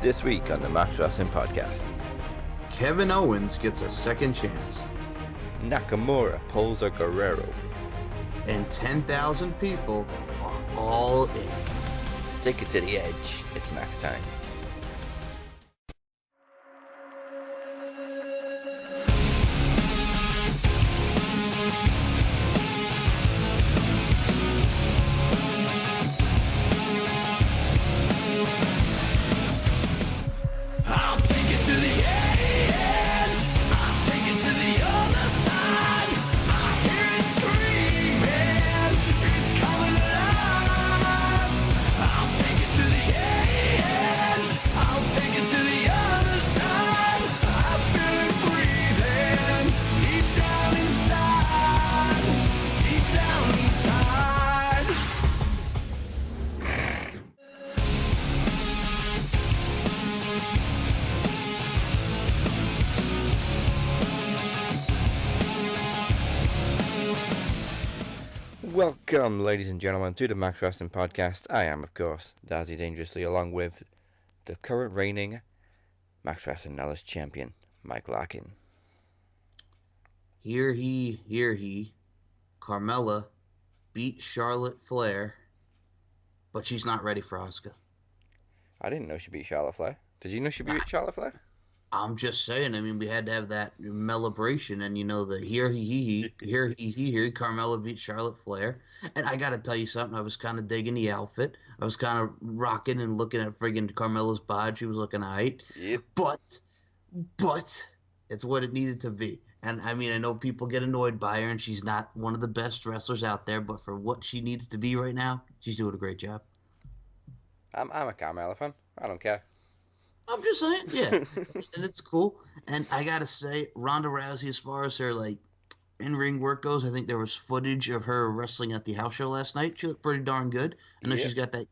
This week on the Max Wrestling Podcast, Kevin Owens gets a second chance. Nakamura pulls a Guerrero. And 10,000 people are all in. Take it to the edge. It's Max time. Welcome, ladies and gentlemen, to the Max Wrestling Podcast. I am, of course, Dazzy Dangerously, along with the current reigning Max Wrestling Knowledge Champion, Mike Larkin. Hear he. Carmella beat Charlotte Flair, but she's not ready for Asuka. I didn't know she beat Charlotte Flair. Did you know she beat Charlotte Flair? I'm just saying, I mean, we had to have that celebration, and the here he, Carmella beat Charlotte Flair. And I gotta tell you something, I was kind of digging the outfit. I was kind of rocking and looking at friggin' Carmella's bod. She was looking aight. Yep. But it's what it needed to be. And I mean, I know people get annoyed by her, and she's not one of the best wrestlers out there, but for what she needs to be right now, she's doing a great job. I'm a Carmella fan. I don't care. I'm just saying, yeah, and it's cool. And I gotta say, Ronda Rousey, as far as her in-ring work goes, I think there was footage of her wrestling at the house show last night. She looked pretty darn good. I know she's got that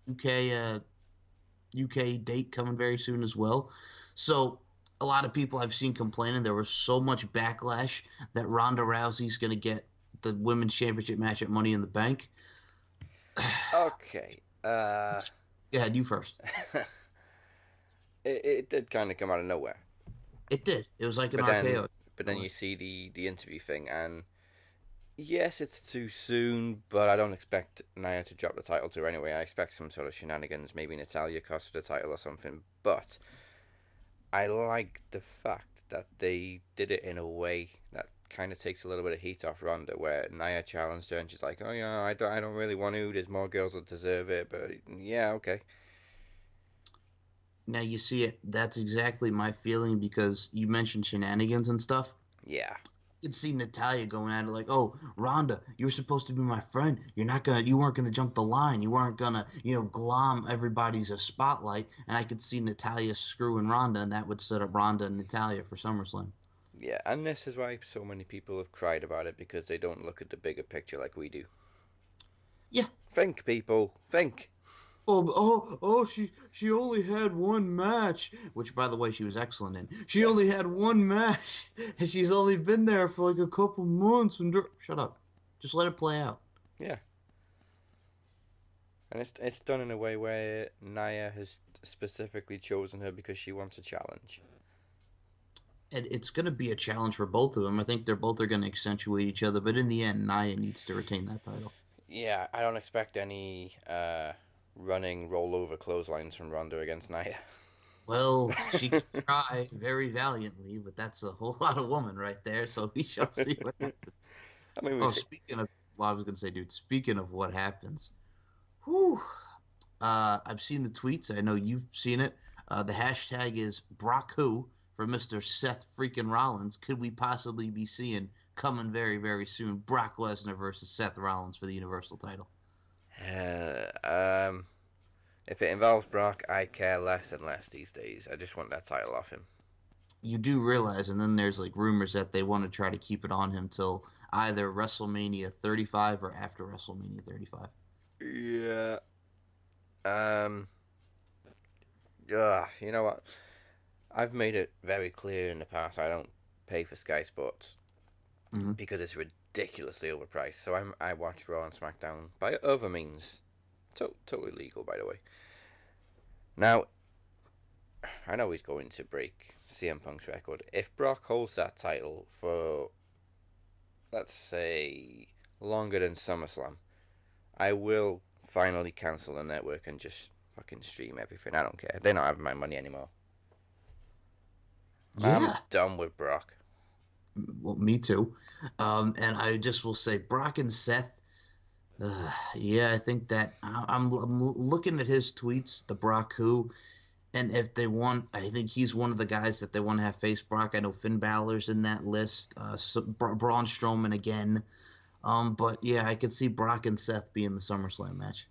UK date coming very soon as well. So a lot of people I've seen complaining there was so much backlash that Ronda Rousey's gonna get the women's championship match at Money in the Bank. Okay. Go ahead, you first. It did kind of come out of nowhere. It did. It was like an RKO. But then you see the interview thing, and yes, it's too soon, but I don't expect Nia to drop the title to her anyway. I expect some sort of shenanigans, maybe Natalya cost her the title or something. But I like the fact that they did it in a way that kind of takes a little bit of heat off Ronda, where Nia challenged her, and she's like, "Oh yeah, I don't really want to. There's more girls that deserve it, but yeah, okay." Now you see it. That's exactly my feeling because you mentioned shenanigans and stuff. Yeah. You could see Natalya going at it like, "Oh, Ronda, you're supposed to be my friend. You weren't gonna jump the line. You weren't gonna, glom everybody's spotlight." And I could see Natalya screwing Ronda, and that would set up Ronda and Natalya for SummerSlam. Yeah, and this is why so many people have cried about it, because they don't look at the bigger picture like we do. Yeah. Think, people. Think. She only had one match, which, by the way, she was excellent in. She only had one match, and she's only been there for like a couple months. Shut up. Just let it play out. Yeah. And it's done in a way where Nia has specifically chosen her because she wants a challenge. And it's going to be a challenge for both of them. I think they're both are going to accentuate each other, but in the end, Nia needs to retain that title. Yeah, I don't expect any running rollover clotheslines from Ronda against Nia. Well, she can try very valiantly, but that's a whole lot of woman right there, so we shall see what happens. I mean, I was going to say, dude, speaking of what happens, I've seen the tweets. I know you've seen it. The hashtag is Brock Who for Mr. Seth freaking Rollins. Could we possibly be seeing coming very, very soon Brock Lesnar versus Seth Rollins for the Universal title? If it involves Brock, I care less and less these days. I just want that title off him. You do realize, and then there's rumors that they want to try to keep it on him till either WrestleMania 35 or after WrestleMania 35. Yeah. You know what? I've made it very clear in the past I don't pay for Sky Sports because it's ridiculously overpriced. So I watch Raw and SmackDown by other means. Totally legal, by the way. Now, I know he's going to break CM Punk's record. If Brock holds that title for, let's say, longer than SummerSlam, I will finally cancel the network and just fucking stream everything. I don't care. They're not having my money anymore. I'm Yeah, done with Brock. well, me too. And I just will say, Brock and Seth. Yeah, I think that I'm looking at his tweets, the Brock who, and if they want, I think he's one of the guys that they want to have face Brock. I know Finn Balor's in that list. Braun Strowman again. But yeah, I could see Brock and Seth being the SummerSlam match.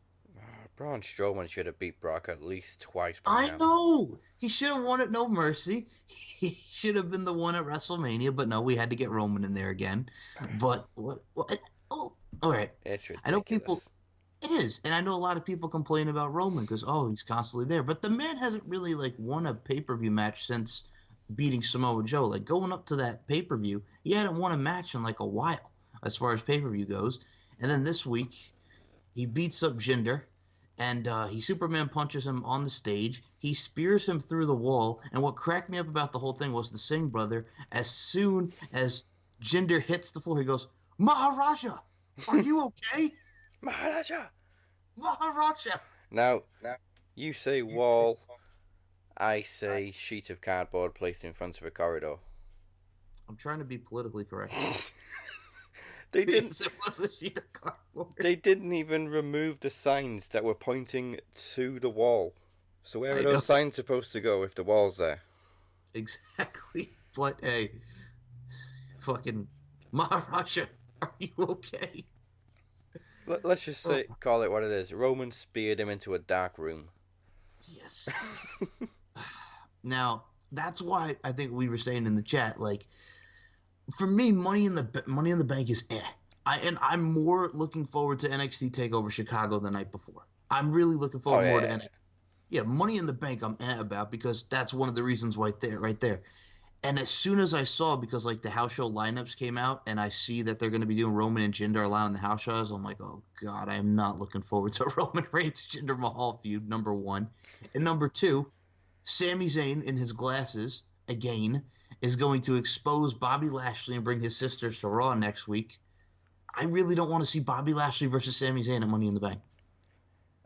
Braun Strowman should have beat Brock at least twice by I now. know he should have won at No Mercy. He should have been the one at WrestleMania, but no, we had to get Roman in there again. But what? Oh, all right. It's I know people. ridiculous. It is, and I know a lot of people complain about Roman because he's constantly there, but the man hasn't really like won a pay-per-view match since beating Samoa Joe. Like going up to that pay-per-view, he hadn't won a match in like a while as far as pay-per-view goes. And then this week, he beats up Jinder, and he Superman punches him on the stage. He spears him through the wall, and what cracked me up about the whole thing was the Singh brother. As soon as Jinder hits the floor, he goes, "Maharaja, are you okay?" Maharaja! Maharaja. Now, you say wall, I say sheet of cardboard placed in front of a corridor. I'm trying to be politically correct. They didn't. It was a sheet of cardboard. They didn't even remove the signs that were pointing to the wall. So where I are know those signs supposed to go if the wall's there? exactly. But hey, fucking Maharaja, are you okay? Let's just say, call it what it is. Roman speared him into a dark room. Yes. Now that's why I think we were saying in the chat, like, for me, Money in the Bank is eh. I'm more looking forward to NXT Takeover Chicago the night before. I'm really looking forward more to NXT. Yeah, Money in the Bank I'm eh about because that's one of the reasons right there. And as soon as I saw, because like the house show lineups came out, and I see that they're going to be doing Roman and Jinder a lot in the house shows, I'm like, oh god, I am not looking forward to Roman Reigns Jinder Mahal feud. Number one, and number two, Sami Zayn in his glasses again is going to expose Bobby Lashley and bring his sisters to Raw next week. I really don't want to see Bobby Lashley versus Sami Zayn at Money in the Bank.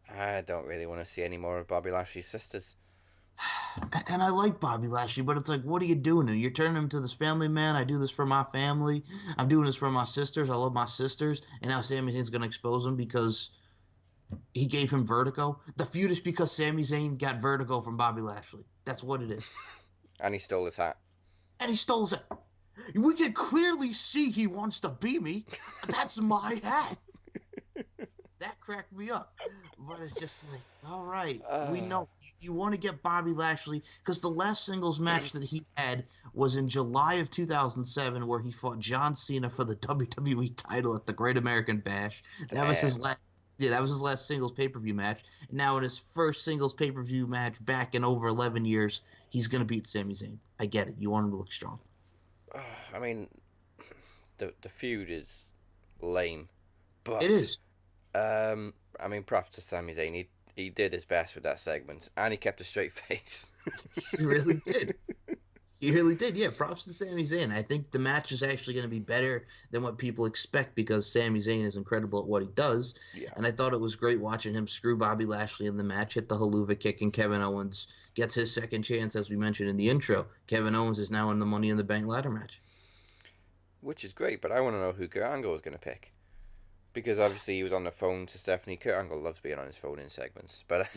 I don't really want to see any more of Bobby Lashley's sisters. And I like Bobby Lashley, but it's like, what are you doing? You're turning him to this family man. I do this for my family. I'm doing this for my sisters. I love my sisters. And now Sami Zayn's going to expose him because he gave him vertigo. The feud is because Sami Zayn got vertigo from Bobby Lashley. That's what it is. And he stole his hat. And he stole it. We can clearly see he wants to be me. That's my hat. That cracked me up. But it's just like, all right, we know you want to get Bobby Lashley because the last singles match that he had was in July of 2007 where he fought John Cena for the WWE title at the Great American Bash. That was his last. Yeah, that was his last singles pay-per-view match. And now in his first singles pay-per-view match back in over 11 years, he's going to beat Sami Zayn. I get it. You want him to look strong. I mean, the feud is lame, but It is. I mean, props to Sami Zayn. He did his best with that segment, and he kept a straight face. He really did. He really did. Yeah, props to Sami Zayn. I think the match is actually going to be better than what people expect because Sami Zayn is incredible at what he does. Yeah. And I thought it was great watching him screw Bobby Lashley in the match, hit the haluva kick, and Kevin Owens gets his second chance, as we mentioned in the intro. Kevin Owens is now in the Money in the Bank ladder match. Which is great, but I want to know who Kurt Angle is going to pick. Because obviously he was on the phone to Stephanie. Kurt Angle loves being on his phone in segments, but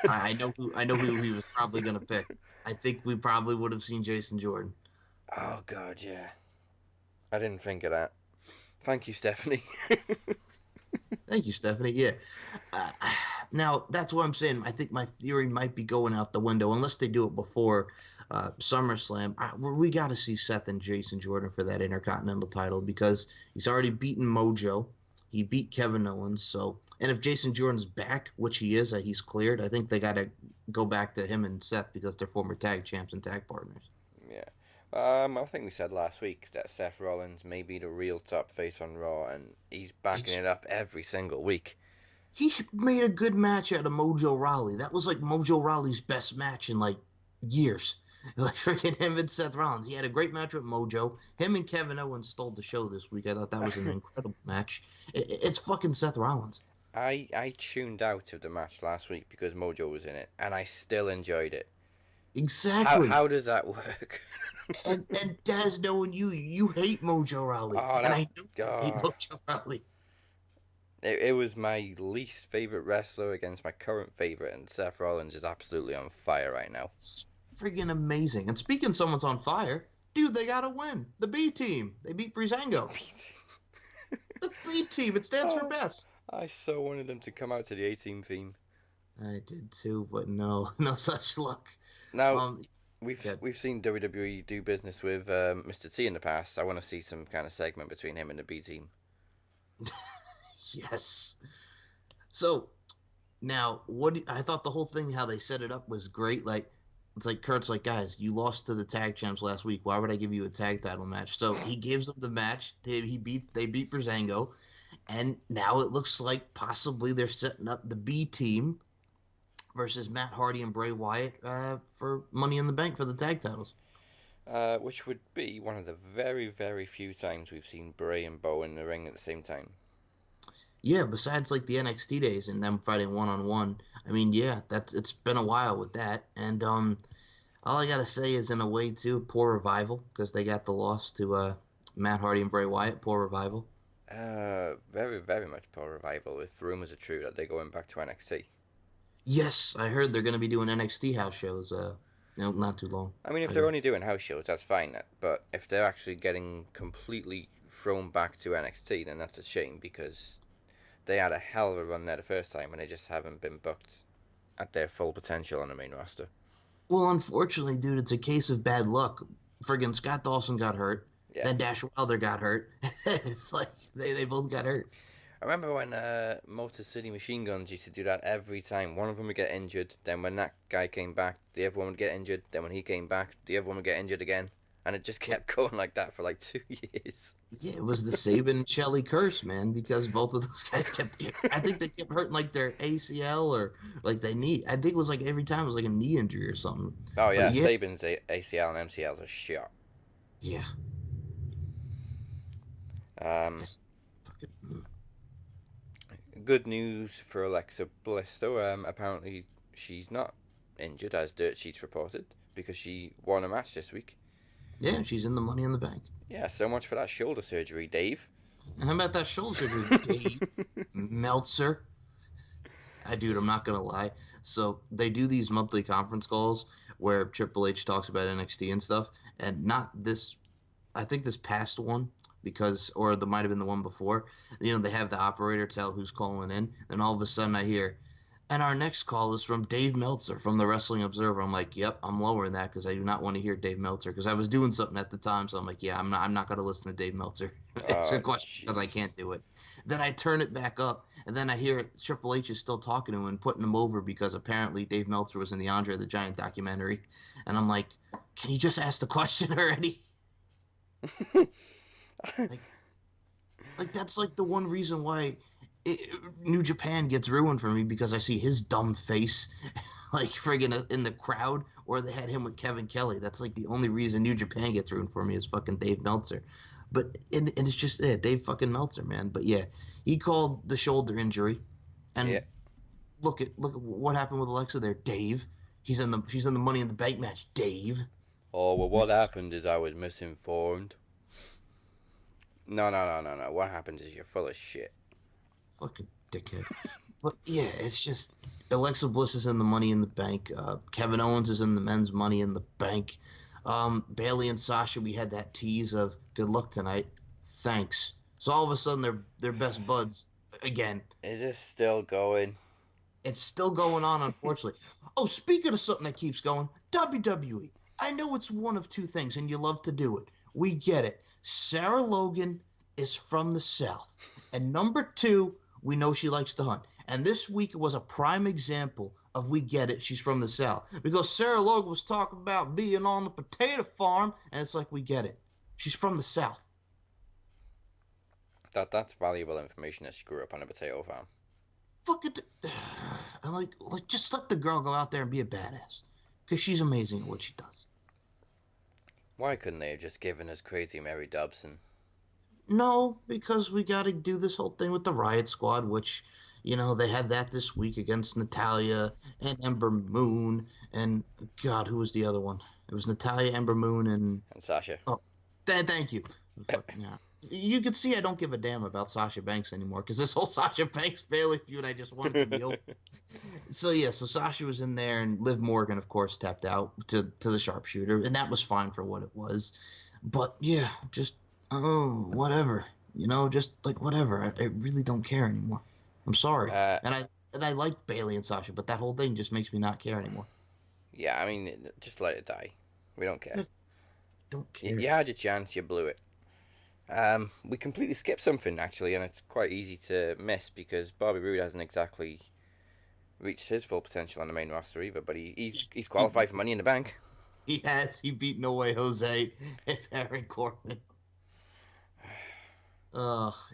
I know who he was probably going to pick. I think we probably would have seen Jason Jordan. Oh god, yeah. I didn't think of that. Thank you, Stephanie. Thank you, Stephanie. Yeah. Now, that's what I'm saying. I think my theory might be going out the window unless they do it before SummerSlam. We got to see Seth and Jason Jordan for that Intercontinental title because he's already beaten Mojo. He beat Kevin Owens. So, and if Jason Jordan's back, which he is, he's cleared, I think they got to go back to him and Seth because they're former tag champs and tag partners. Yeah. I think we said last week that Seth Rollins may be the real top face on Raw, and he's backing it up every single week. He made a good match out of Mojo Rawley. That was like Mojo Rawley's best match in like years. Like freaking him and Seth Rollins. He had a great match with Mojo. Him and Kevin Owens stole the show this week. I thought that was an incredible match. It's fucking Seth Rollins. I tuned out of the match last week because Mojo was in it, and I still enjoyed it. Exactly. How does that work? And Daz, knowing you hate Mojo Rawley, Oh, and that I know you hate God. Mojo Rawley. It was my least favorite wrestler against my current favorite, and Seth Rollins is absolutely on fire right now. It's friggin' amazing. And speaking of someone's on fire, dude, they got to win. The B team. They beat Breezango. The B team. It stands for Oh, best. I so wanted them to come out to the A-Team theme. I did too, but no, no such luck. Now, Um, good. we've seen WWE do business with Mr. T in the past. I want to see some kind of segment between him and the B team. Yes. So now, I thought the whole thing, how they set it up, was great. Like, it's like Kurt's like, guys, you lost to the tag champs last week. Why would I give you a tag title match? So he gives them the match. They beat Brazango, and now it looks like possibly they're setting up the B team versus Matt Hardy and Bray Wyatt for Money in the Bank for the tag titles. Which would be one of the very, very few times we've seen Bray and Bo in the ring at the same time. Yeah, besides like the NXT days and them fighting one on one. I mean, yeah, it's been a while with that. And all I gotta say is, in a way, too, poor revival because they got the loss to Matt Hardy and Bray Wyatt. Poor revival. Very, very much poor revival. If rumors are true that they're going back to NXT. Yes, I heard they're gonna be doing NXT house shows. Not too long. I mean, if they're Ago. only doing house shows, that's fine. But if they're actually getting completely thrown back to NXT, then that's a shame because they had a hell of a run there the first time, and they just haven't been booked at their full potential on the main roster. Well, unfortunately, dude, it's a case of bad luck. Friggin' Scott Dawson got hurt. Yeah, Then Dash Wilder got hurt. It's like they both got hurt. I remember when Motor City Machine Guns used to do that every time. One of them would get injured, then when that guy came back, the other one would get injured. Then when he came back, the other one would get injured again, and it just kept going like that for like 2 years. Yeah, it was the Saban Shelley curse, man, because both of those guys kept. I think they kept hurting like their ACL or like they knee. I think it was like every time it was like a knee injury or something. Oh But yeah, yeah, Saban's ACL and MCL's a shot. yeah. Um, That's fucking, Good news for Alexa Bliss though. Apparently she's not injured as Dirt Sheets reported because she won a match this week. yeah, she's in the Money in the Bank. Yeah, so much for that shoulder surgery, Dave. And how about that shoulder surgery, Dave Meltzer? Dude, I'm not gonna lie. So they do these monthly conference calls where Triple H talks about NXT and stuff, and not this. I think this past one because, or there might have been the one before. They have the operator tell who's calling in, and all of a sudden I hear, and our next call is from Dave Meltzer from the Wrestling Observer. I'm like, yep, I'm lowering that because I do not want to hear Dave Meltzer because I was doing something at the time, so I'm like, yeah, I'm not gonna listen to Dave Meltzer. It's a Oh question because I jeez. can't do it. Then I turn it back up, and then I hear Triple H is still talking to him and putting him over because apparently Dave Meltzer was in the Andre the Giant documentary, and I'm like, can you just ask the question already? Like, like that's like the one reason why New Japan gets ruined for me because I see his dumb face, like friggin' in the crowd, or they had him with Kevin Kelly. That's like the only reason New Japan gets ruined for me is fucking Dave Meltzer. But and it's just Dave fucking Meltzer, man. But yeah, he called the shoulder injury, Yeah. and look at what happened with Alexa there, Dave. She's in the Money in the Bank match, Dave. Oh well, what happened is I was misinformed. No, no, no, no, no. What happened is you're full of shit. Fucking dickhead. But yeah, it's just Alexa Bliss is in the Money in the Bank. Kevin Owens is in the men's Money in the Bank. Bailey and Sasha, we had that tease of good luck tonight. Thanks. So all of a sudden they're best buds again. Is this still going? It's still going on, unfortunately. Oh, speaking of something that keeps going, WWE. I know it's one of two things, and you love to do it. We get it. Sarah Logan is from the South. And number two, we know she likes to hunt. And this week was a prime example of we get it, she's from the South. Because Sarah Logan was talking about being on the potato farm, and it's like we get it. She's from the South. That's valuable information as she grew up on a potato Fuck it. And like just let the girl go out there and be a badass. because she's amazing at what she does. Why couldn't they have just given us Crazy Mary Dobson? No, because we got to do this whole thing with the Riot Squad, which, they had that this week against Natalia and Ember Moon. And God, who was the other one? It was Natalia, Ember Moon, and And Sasha. oh, thank you. Fucking, yeah. You can see I don't give a damn about Sasha Banks anymore because this whole Sasha Banks Bailey feud, I just want it to be over. So yeah, so Sasha was in there, and Liv Morgan, of course, tapped out to the sharpshooter, and that was fine for what it was. But yeah, just whatever, just like whatever. I really don't care anymore. I'm sorry, uh, and I liked Bailey and Sasha, but that whole thing just makes me not care anymore. yeah, I mean, just let it die. We don't care. Just don't care. You had your chance, you blew it. We completely skipped something actually, and it's quite easy to miss because Bobby Roode hasn't exactly reached his full potential on the main roster either. But he's qualified for Money in the Bank. He has. He beat No Way Jose and Baron Corbin.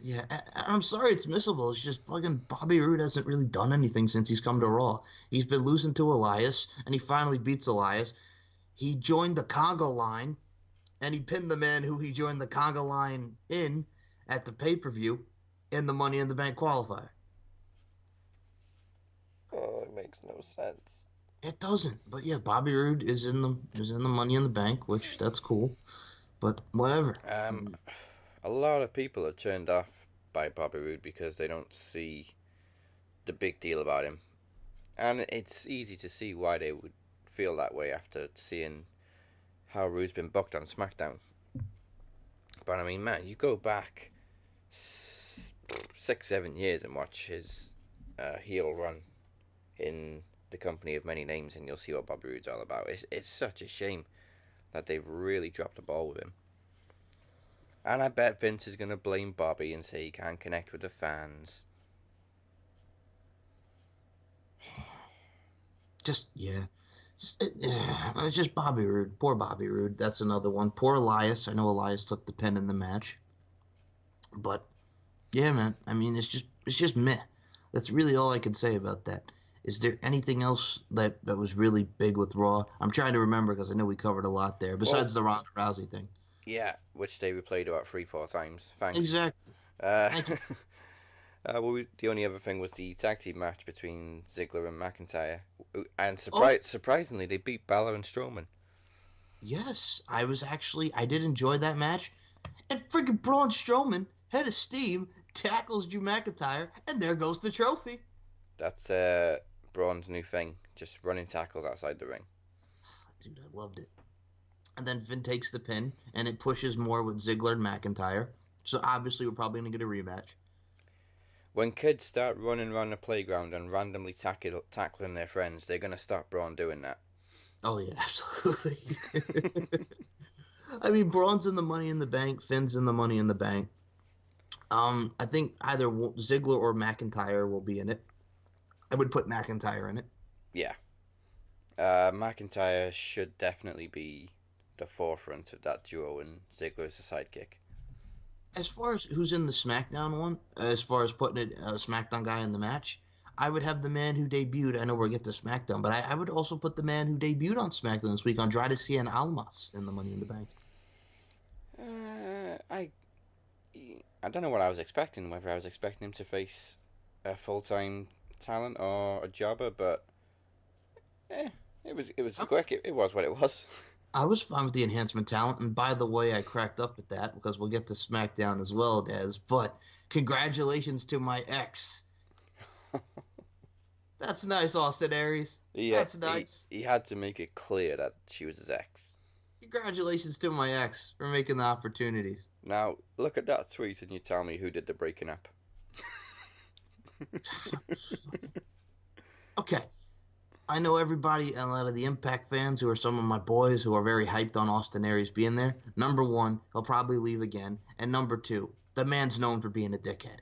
Yeah. I'm sorry it's missable. It's just fucking Bobby Roode hasn't really done anything since he's come to Raw. He's been losing to Elias, and he finally beats Elias. He joined the Congo line, and he pinned the man who he joined the Congo line in at the pay-per-view in the Money in the Bank qualifier. Oh, it makes no sense. It doesn't. But yeah, Bobby Roode is in the Money in the Bank, which that's cool. But whatever. A lot of people are turned off by Bobby Roode because they don't see the big deal about him, and it's easy to see why they would feel that way after seeing how Roode's been booked on SmackDown. But I mean, man, you go back 6, 7 years and watch his heel run in the company of many names, and you'll see what Bobby Roode's all about. It's such a shame that they've really dropped the ball with him. And I bet Vince is going to blame Bobby and say he can't connect with the fans. Just, yeah. It's just Bobby Roode. Poor Bobby Roode. That's another one. Poor Elias. I know Elias took the pin in the match. But, yeah, man. I mean, it's just meh. That's really all I can say about that. Is there anything else that was really big with Raw? I'm trying to remember because I know we covered a lot there, besides the Ronda Rousey thing. Yeah, which they replayed about 3, 4 times. Thanks. Exactly. Thank you. The only other thing was the tag team match between Ziggler and McIntyre, and surprisingly, they beat Balor and Strowman. Yes, I did enjoy that match, and freaking Braun Strowman, head of steam, tackles Drew McIntyre, and there goes the trophy. That's Braun's new thing, just running tackles outside the ring. Dude, I loved it. And then Finn takes the pin, and it pushes more with Ziggler and McIntyre. So obviously, we're probably going to get a rematch. When kids start running around the playground and randomly tackling their friends, they're going to stop Braun doing that. Oh, yeah, absolutely. I mean, Braun's in the Money in the Bank. Finn's in the Money in the Bank. I think either Ziggler or McIntyre will be in it. I would put McIntyre in it. Yeah. McIntyre should definitely be the forefront of that duo, and Ziggler is the sidekick. As far as who's in the SmackDown one, as far as putting a SmackDown guy in the match, I would have the man who debuted. I know we'll get to SmackDown, but I would also put the man who debuted on SmackDown this week, Andrade Cien Almas, in the Money in the Bank. I don't know what I was expecting. Whether I was expecting him to face a full-time talent or a jobber, but it was quick. It was what it was. I was fine with the enhancement talent, and by the way, I cracked up at that because we'll get to SmackDown as well, Des. But congratulations to my ex. That's nice, Austin Aries. That's nice. He had to make it clear that she was his ex. Congratulations to my ex for making the opportunities. Now, look at that tweet and you tell me who did the breaking up. Okay. I know everybody and a lot of the Impact fans who are some of my boys who are very hyped on Austin Aries being there. Number one, he'll probably leave again. And number two, the man's known for being a dickhead.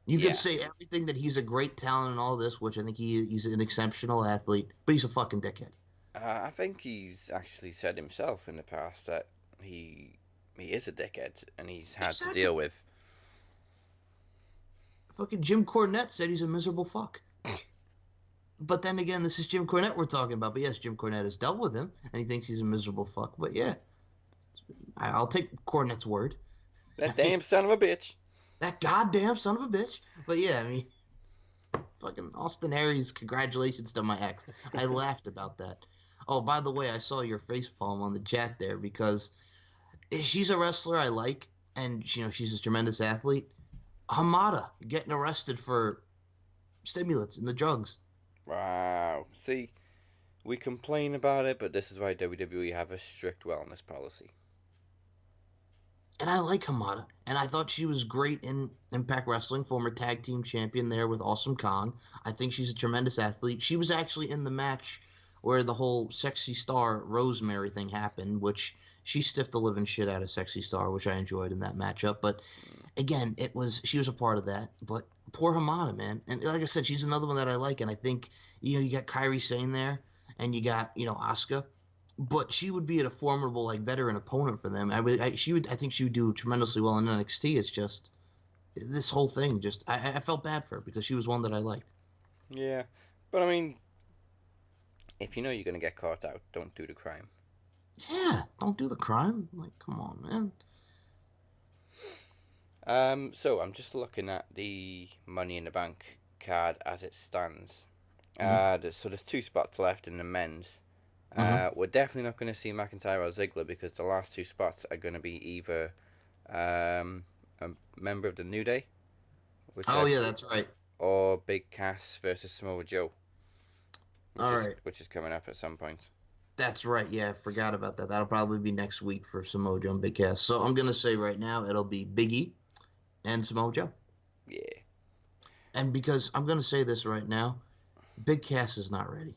You could say everything that he's a great talent and all this, which I think he's an exceptional athlete, but he's a fucking dickhead. I think he's actually said himself in the past that he is a dickhead and he's had to deal with. Fucking Jim Cornette said he's a miserable fuck. but then again, this is Jim Cornette we're talking about. But yes, Jim Cornette has dealt with him, and he thinks he's a miserable fuck. But yeah, I'll take Cornette's word. I That mean, damn son of a bitch. that goddamn son of a bitch. But yeah, I mean, fucking Austin Aries, congratulations to my ex. I laughed about that. Oh, by the way, I saw your facepalm on the chat there because she's a wrestler I like, and she's a tremendous athlete. Hamada getting arrested for stimulants and the drugs. Wow. See, we complain about it, but this is why WWE have a strict wellness policy. And I like Hamada, and I thought she was great in Impact Wrestling, former tag team champion there with Awesome Kong. I think she's a tremendous athlete. She was actually in the match where the whole Sexy Star Rosemary thing happened, which she stiffed the living shit out of Sexy Star, which I enjoyed in that matchup. But again, she was a part of that. But poor Hamada, man. And like I said, she's another one that I like, and I think you got Kairi Sane there, and you got Asuka, but she would be a formidable like veteran opponent for them. I think she would do tremendously well in NXT. It's just this whole thing. Just I felt bad for her because she was one that I liked. Yeah, but I mean, if you know you're gonna get caught out, don't do the crime. Yeah, don't do the crime. Like, come on, man. So I'm just looking at the Money in the Bank card as it stands. Mm-hmm. There's two spots left in the men's. Mm-hmm. We're definitely not going to see McIntyre or Ziggler because the last two spots are going to be either a member of the New Day, Oh whichever, yeah, that's right. or Big Cass versus Samoa Joe, All right, which is coming up at some point. that's right. Yeah, I forgot about that. That'll probably be next week for Samoa Joe and Big Cass. So I'm gonna say right now it'll be Biggie and Samoa Joe. Yeah. And because I'm gonna say this right now, Big Cass is not ready.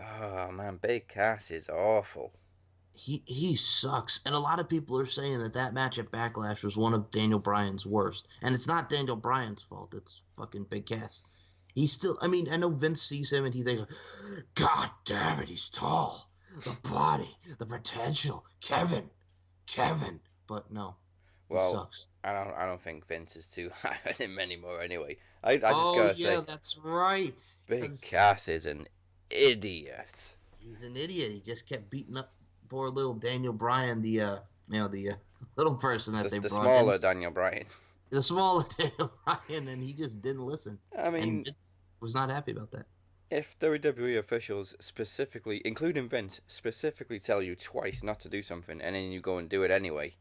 Oh man, Big Cass is awful. He sucks, and a lot of people are saying that match at Backlash was one of Daniel Bryan's worst, and it's not Daniel Bryan's fault. It's fucking Big Cass. He's still. I mean, I know Vince sees him and he thinks, "God damn it, he's tall, the body, the potential, Kevin." But no, he Well, sucks. I don't think Vince is too high on him anymore. Anyway, I just Oh gotta yeah, say, that's right. Big 'Cause Cass is an idiot. he's an idiot. He just kept beating up poor little Daniel Bryan, the little person that they The brought in. smaller Daniel Bryan. The smaller Daniel Bryan, and he just didn't listen. I And mean, Vince was not happy about that. if WWE officials specifically, including Vince, specifically tell you twice not to do something and then you go and do it anyway,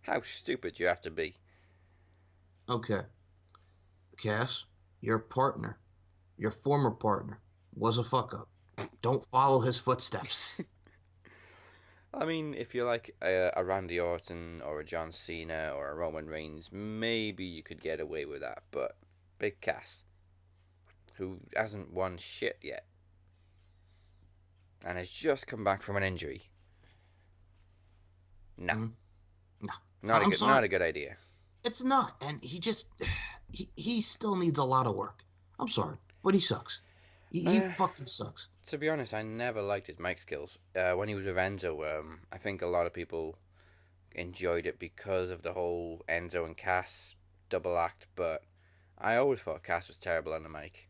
how stupid you have to be. Okay, Cass, your partner, your former partner, was a fuck up. Don't follow his footsteps. I mean, if you're like a Randy Orton or a John Cena or a Roman Reigns, maybe you could get away with that. But Big Cass, who hasn't won shit yet, and has just come back from an injury, no, Mhm. No, not a good idea. it's not. And he still needs a lot of work. I'm sorry, but he sucks. He Uh, fucking sucks. to be honest, I never liked his mic skills. When he was with Enzo, I think a lot of people enjoyed it because of the whole Enzo and Cass double act, but I always thought Cass was terrible on the mic.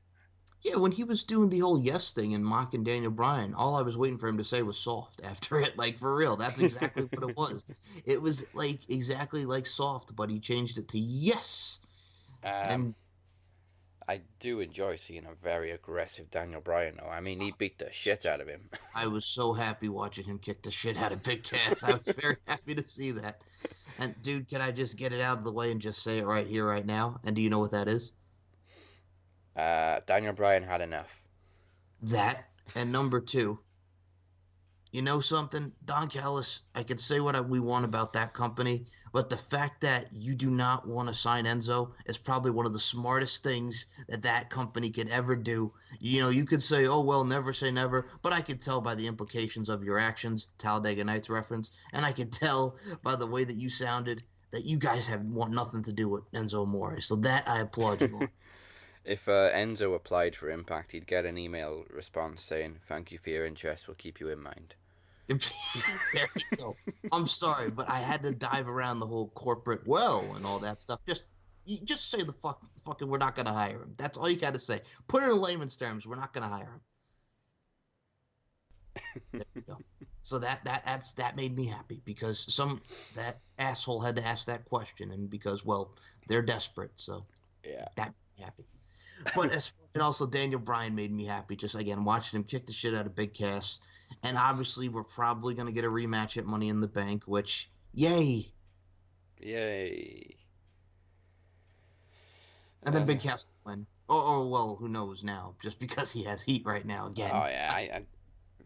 Yeah, when he was doing the whole yes thing and mocking Daniel Bryan, all I was waiting for him to say was soft after it. Like, for real, that's exactly what it was. It was like exactly like soft, but he changed it to yes. Um, And I do enjoy seeing a very aggressive Daniel Bryan, though. I mean, he beat the shit out of him. I was so happy watching him kick the shit out of Big Cass. I was very happy to see that. And dude, can I just get it out of the way and just say it right here, right now? And do you know what that is? Daniel Bryan had enough. That and number two, you know something, Don Callis, I can say what we want about that company, but the fact that you do not want to sign Enzo is probably one of the smartest things that company could ever do. You could say, oh, well, never say never, but I could tell by the implications of your actions, Talladega Nights reference, and I could tell by the way that you sounded that you guys want nothing to do with Enzo Amore. So that I applaud you on. If Enzo applied for Impact, he'd get an email response saying, "Thank you for your interest. We'll keep you in mind." There you go. I'm sorry, but I had to dive around the whole corporate well and all that stuff. Just You just say the fucking we're not gonna hire him. That's all you got to say. Put it in layman's terms. We're not gonna hire him. There you go. So that made me happy because that asshole had to ask that question, and because well they're desperate, so Yeah. that made me happy. But and also Daniel Bryan made me happy. Just again watching him kick the shit out of Big Cass, and obviously we're probably gonna get a rematch at Money in the Bank, which yay! Yay. And then Uh, Big Cass win. Or well, who knows now? Just because he has heat right now again. oh yeah.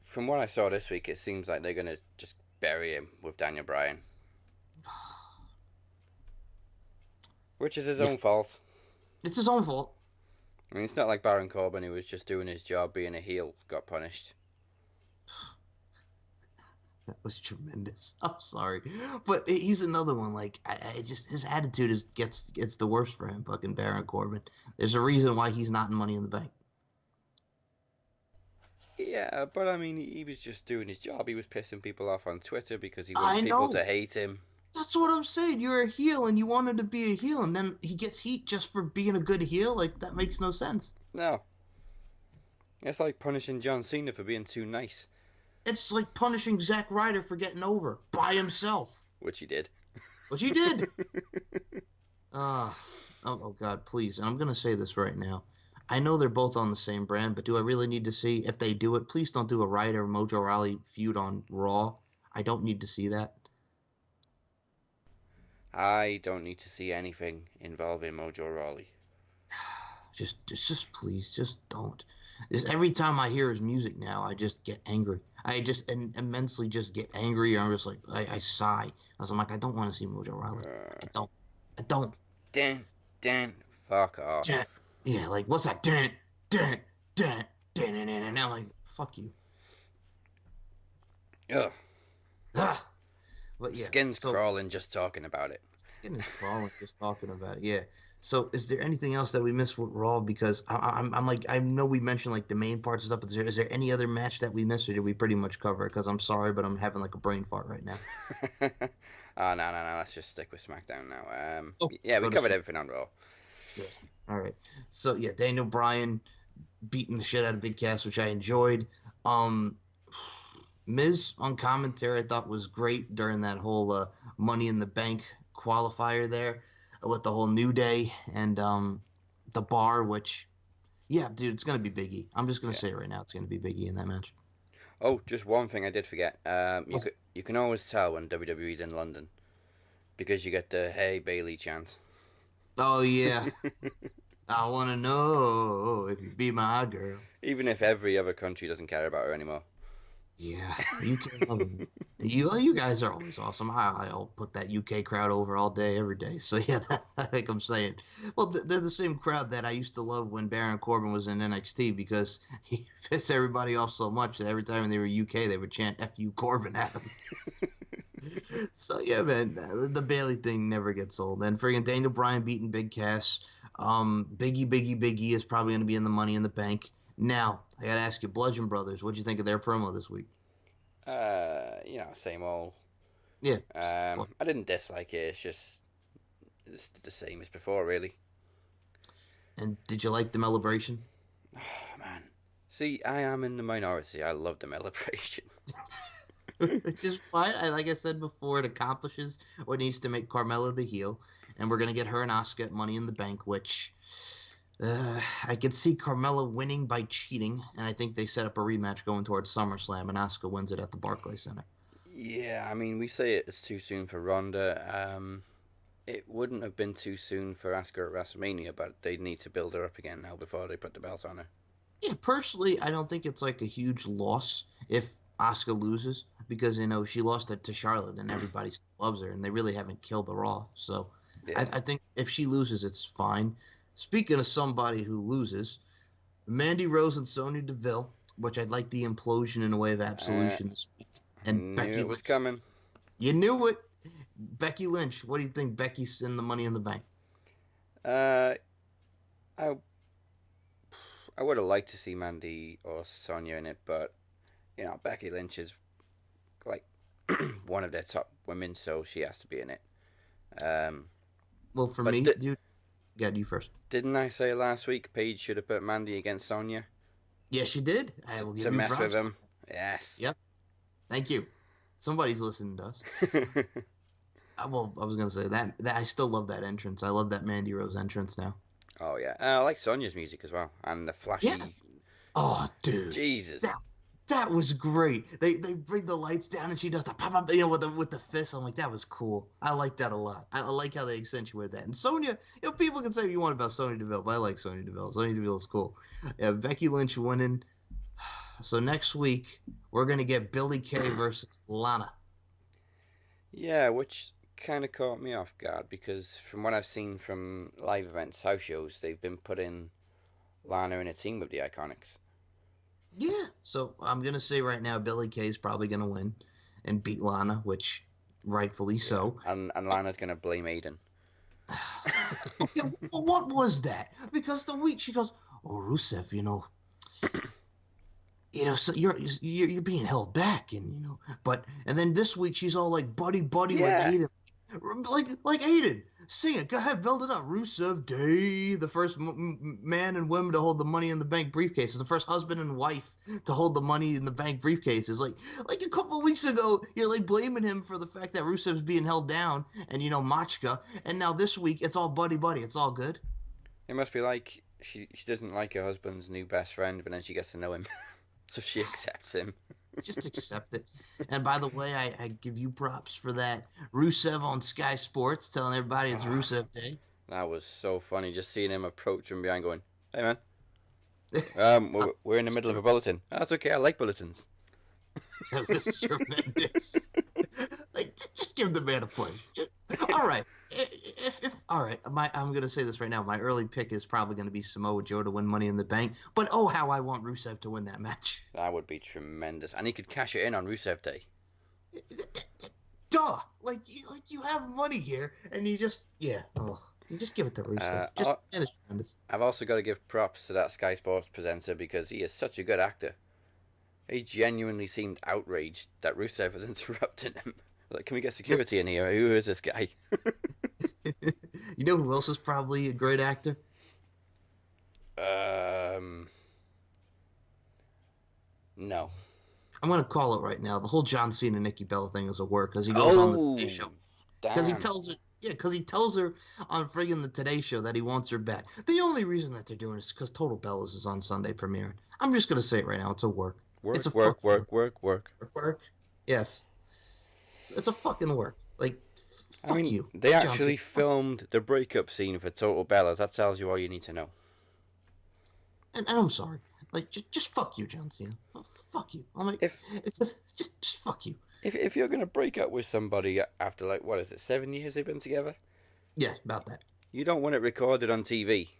From what I saw this week, it seems like they're gonna just bury him with Daniel Bryan, which is his Yeah, own fault. it's his own fault. I mean, it's not like Baron Corbin, who was just doing his job, being a heel, got punished. That was tremendous. I'm sorry, but he's another one. Like I just his attitude gets the worst for him. Fucking Baron Corbin. There's a reason why he's not in Money in the Bank. Yeah, but I mean, he was just doing his job. He was pissing people off on Twitter because he wants I people to know. hate him. That's what I'm saying. You're a heel and you wanted to be a heel, and then he gets heat just for being a good heel. Like that makes no sense. No, it's like punishing John Cena for being too nice, It's like punishing Zack Ryder for getting over by himself, which he did. which he did. Ah, oh God, please. And I'm gonna say this right now. I know they're both on the same brand, but do I really need to see if they do it? Please don't do a Ryder Mojo Rawley feud on Raw. I don't need to see that. I don't need to see anything involving Mojo Rawley. Just please, just don't. Just every time I hear his music now, I just get angry. I just immensely just get angry. I'm just like I sigh. I'm like I don't want to see Mojo Rawley. I Uh, don't. I don't. Dan, Dan, fuck off. Dun. Yeah, like what's that? Dun, dun, dun, dun, dun, dun, dun. I'm like fuck you. Ugh, Ah. But yeah, skin's so crawling just talking about it. skin is crawling just talking about it. Yeah. So is there anything else that we missed with Raw? Because I'm like I know we mentioned like the main parts and stuff, but is there any other match that we missed, or did we pretty much cover it? Because I'm sorry, but I'm having like a brain fart right now. Oh no, let's just stick with SmackDown now. Oh, Yeah, we go to covered sleep. everything on Raw. Yeah. All right. So yeah, Daniel Bryan beating the shit out of Big Cass, which I enjoyed. Um, Miz on commentary I thought was great during that whole Money in the Bank qualifier there with the whole New Day and the bar, which yeah, dude, it's gonna be Biggie. I'm just gonna Yeah. say it right now, it's gonna be Biggie in that match. Oh, just one thing I did forget. You can always tell when WWE's in London because you get the "Hey Bailey" chant. Oh yeah, I wanna know if you be my girl. Even if every other country doesn't care about her anymore. Yeah, UK love them. You guys are always awesome. I'll put that UK crowd over all day, every day. So yeah, like I'm saying, well, they're the same crowd that I used to love when Baron Corbin was in NXT because he pissed everybody off so much that every time they were UK, they would chant "F you Corbin" at him. So yeah, man, the Bailey thing never gets old. And friggin' Daniel Bryan beating Big Cass. Biggie is probably going to be in the Money in the Bank. Now, I got to ask you, Bludgeon Brothers, what'd you think of their promo this week? Same old. Yeah. I didn't dislike it. It's the same as before, really. And did you like the celebration? Oh, man. See, I am in the minority. I love the celebration. Which is fine. Like I said before, it accomplishes what needs to make Carmella the heel. And we're going to get her and Asuka at Money in the Bank, which I could see Carmella winning by cheating. And I think they set up a rematch going towards SummerSlam, and Asuka wins it at the Barclays Center. Yeah, I mean, we say it's too soon for Ronda. It wouldn't have been too soon for Asuka at WrestleMania, but they need to build her up again now before they put the belt on her. Yeah, personally, I don't think it's like a huge loss if Asuka loses because she lost it to Charlotte and everybody still loves her and they really haven't killed the Raw. So Yeah. I think if she loses, it's fine. Speaking of somebody who loses, Mandy Rose and Sonya Deville, which I'd like the implosion in a way of absolution this week, and Knew Becky it was Lynch. coming. You knew it. Becky Lynch. What do you think? Becky's in the Money in the Bank. Uh, I I would have liked to see Mandy or Sonya in it, but Becky Lynch is like one of their top women, so she has to be in it. Um, Well, for but me, dude. Got you first. Didn't I say last week Paige should have put Mandy against Sonya Yes, you did. I will to give you mess with props. him? Yes. Yep. Thank you. Somebody's listening to us. Well, I was gonna say that I still love that entrance. I love that Mandy Rose entrance now. Oh yeah, I like Sonya's music as well, and the Yeah. flashy. Oh, dude. Jesus. That was great. They bring the lights down and she does the pop up, with the fist. I'm like, that was cool. I like that a lot. I like how they accentuate that. And Sonya, people can say what you want about Sonya Deville, but I like Sonya Deville. Sonya Deville is cool. Yeah, Becky Lynch winning. So next week we're gonna get Billie Kay versus Lana. Yeah, which kind of caught me off guard because from what I've seen from live events, house shows, they've been putting Lana in a team with the Iconics. Yeah. So I'm gonna say right now, Billie Kay is probably gonna win and beat Lana, which rightfully so. And Lana's gonna blame Aiden. Okay, what was that? Because the week she goes, "Oh, Rusev, so you're being held back, and and then this week she's all like buddy Yeah. with Aiden, like Aiden, sing it, go ahead, build it up. Rusev Day, the first man and woman to hold the Money in the Bank briefcases, the first husband and wife to hold the Money in the Bank briefcases. Like a couple of weeks ago, you're like blaming him for the fact that Rusev's being held down, and Machka, and now this week it's all buddy, it's all good. It must be like she doesn't like her husband's new best friend, but then she gets to know him, so she accepts him. Just accept it. And by the way, I give you props for that. Rusev on Sky Sports telling everybody it's Rusev Day. That was so funny, just seeing him approach from behind, going, "Hey man, we're in the middle of a bulletin. That's okay. I like bulletins." That was tremendous. Just give the man a push. All right. If all right, I'm gonna say this right now. My early pick is probably gonna be Samoa Joe to win Money in the Bank. But oh, how I want Rusev to win that match. That would be tremendous, and he could cash it in on Rusev Day. Duh! Like you have money here, and you just you just give it to Rusev. That is tremendous. I've also got to give props to that Sky Sports presenter because he is such a good actor. He genuinely seemed outraged that Rusev was interrupting him. Like, can we get security in here? Who is this guy? You know who else is probably a great actor? No. I'm gonna call it right now. The whole John Cena Nikki Bella thing is a work because he goes on the Today Show. Because he tells her, because he tells her on friggin' the Today Show that he wants her back. The only reason that they're doing it is because Total Bellas is on Sunday premiering. I'm just gonna say it right now. It's a work. It's a Work. Work. Yes. It's a fucking work. Like, fuck you. They actually filmed the breakup scene for Total Bellas. That tells you all you need to know. And I'm sorry. Like, just fuck you, John Cena. Fuck you. I'm like, just fuck you. If you're gonna break up with somebody after, like, what is it, 7 years they've been together? Yeah, about that. You don't want it recorded on TV.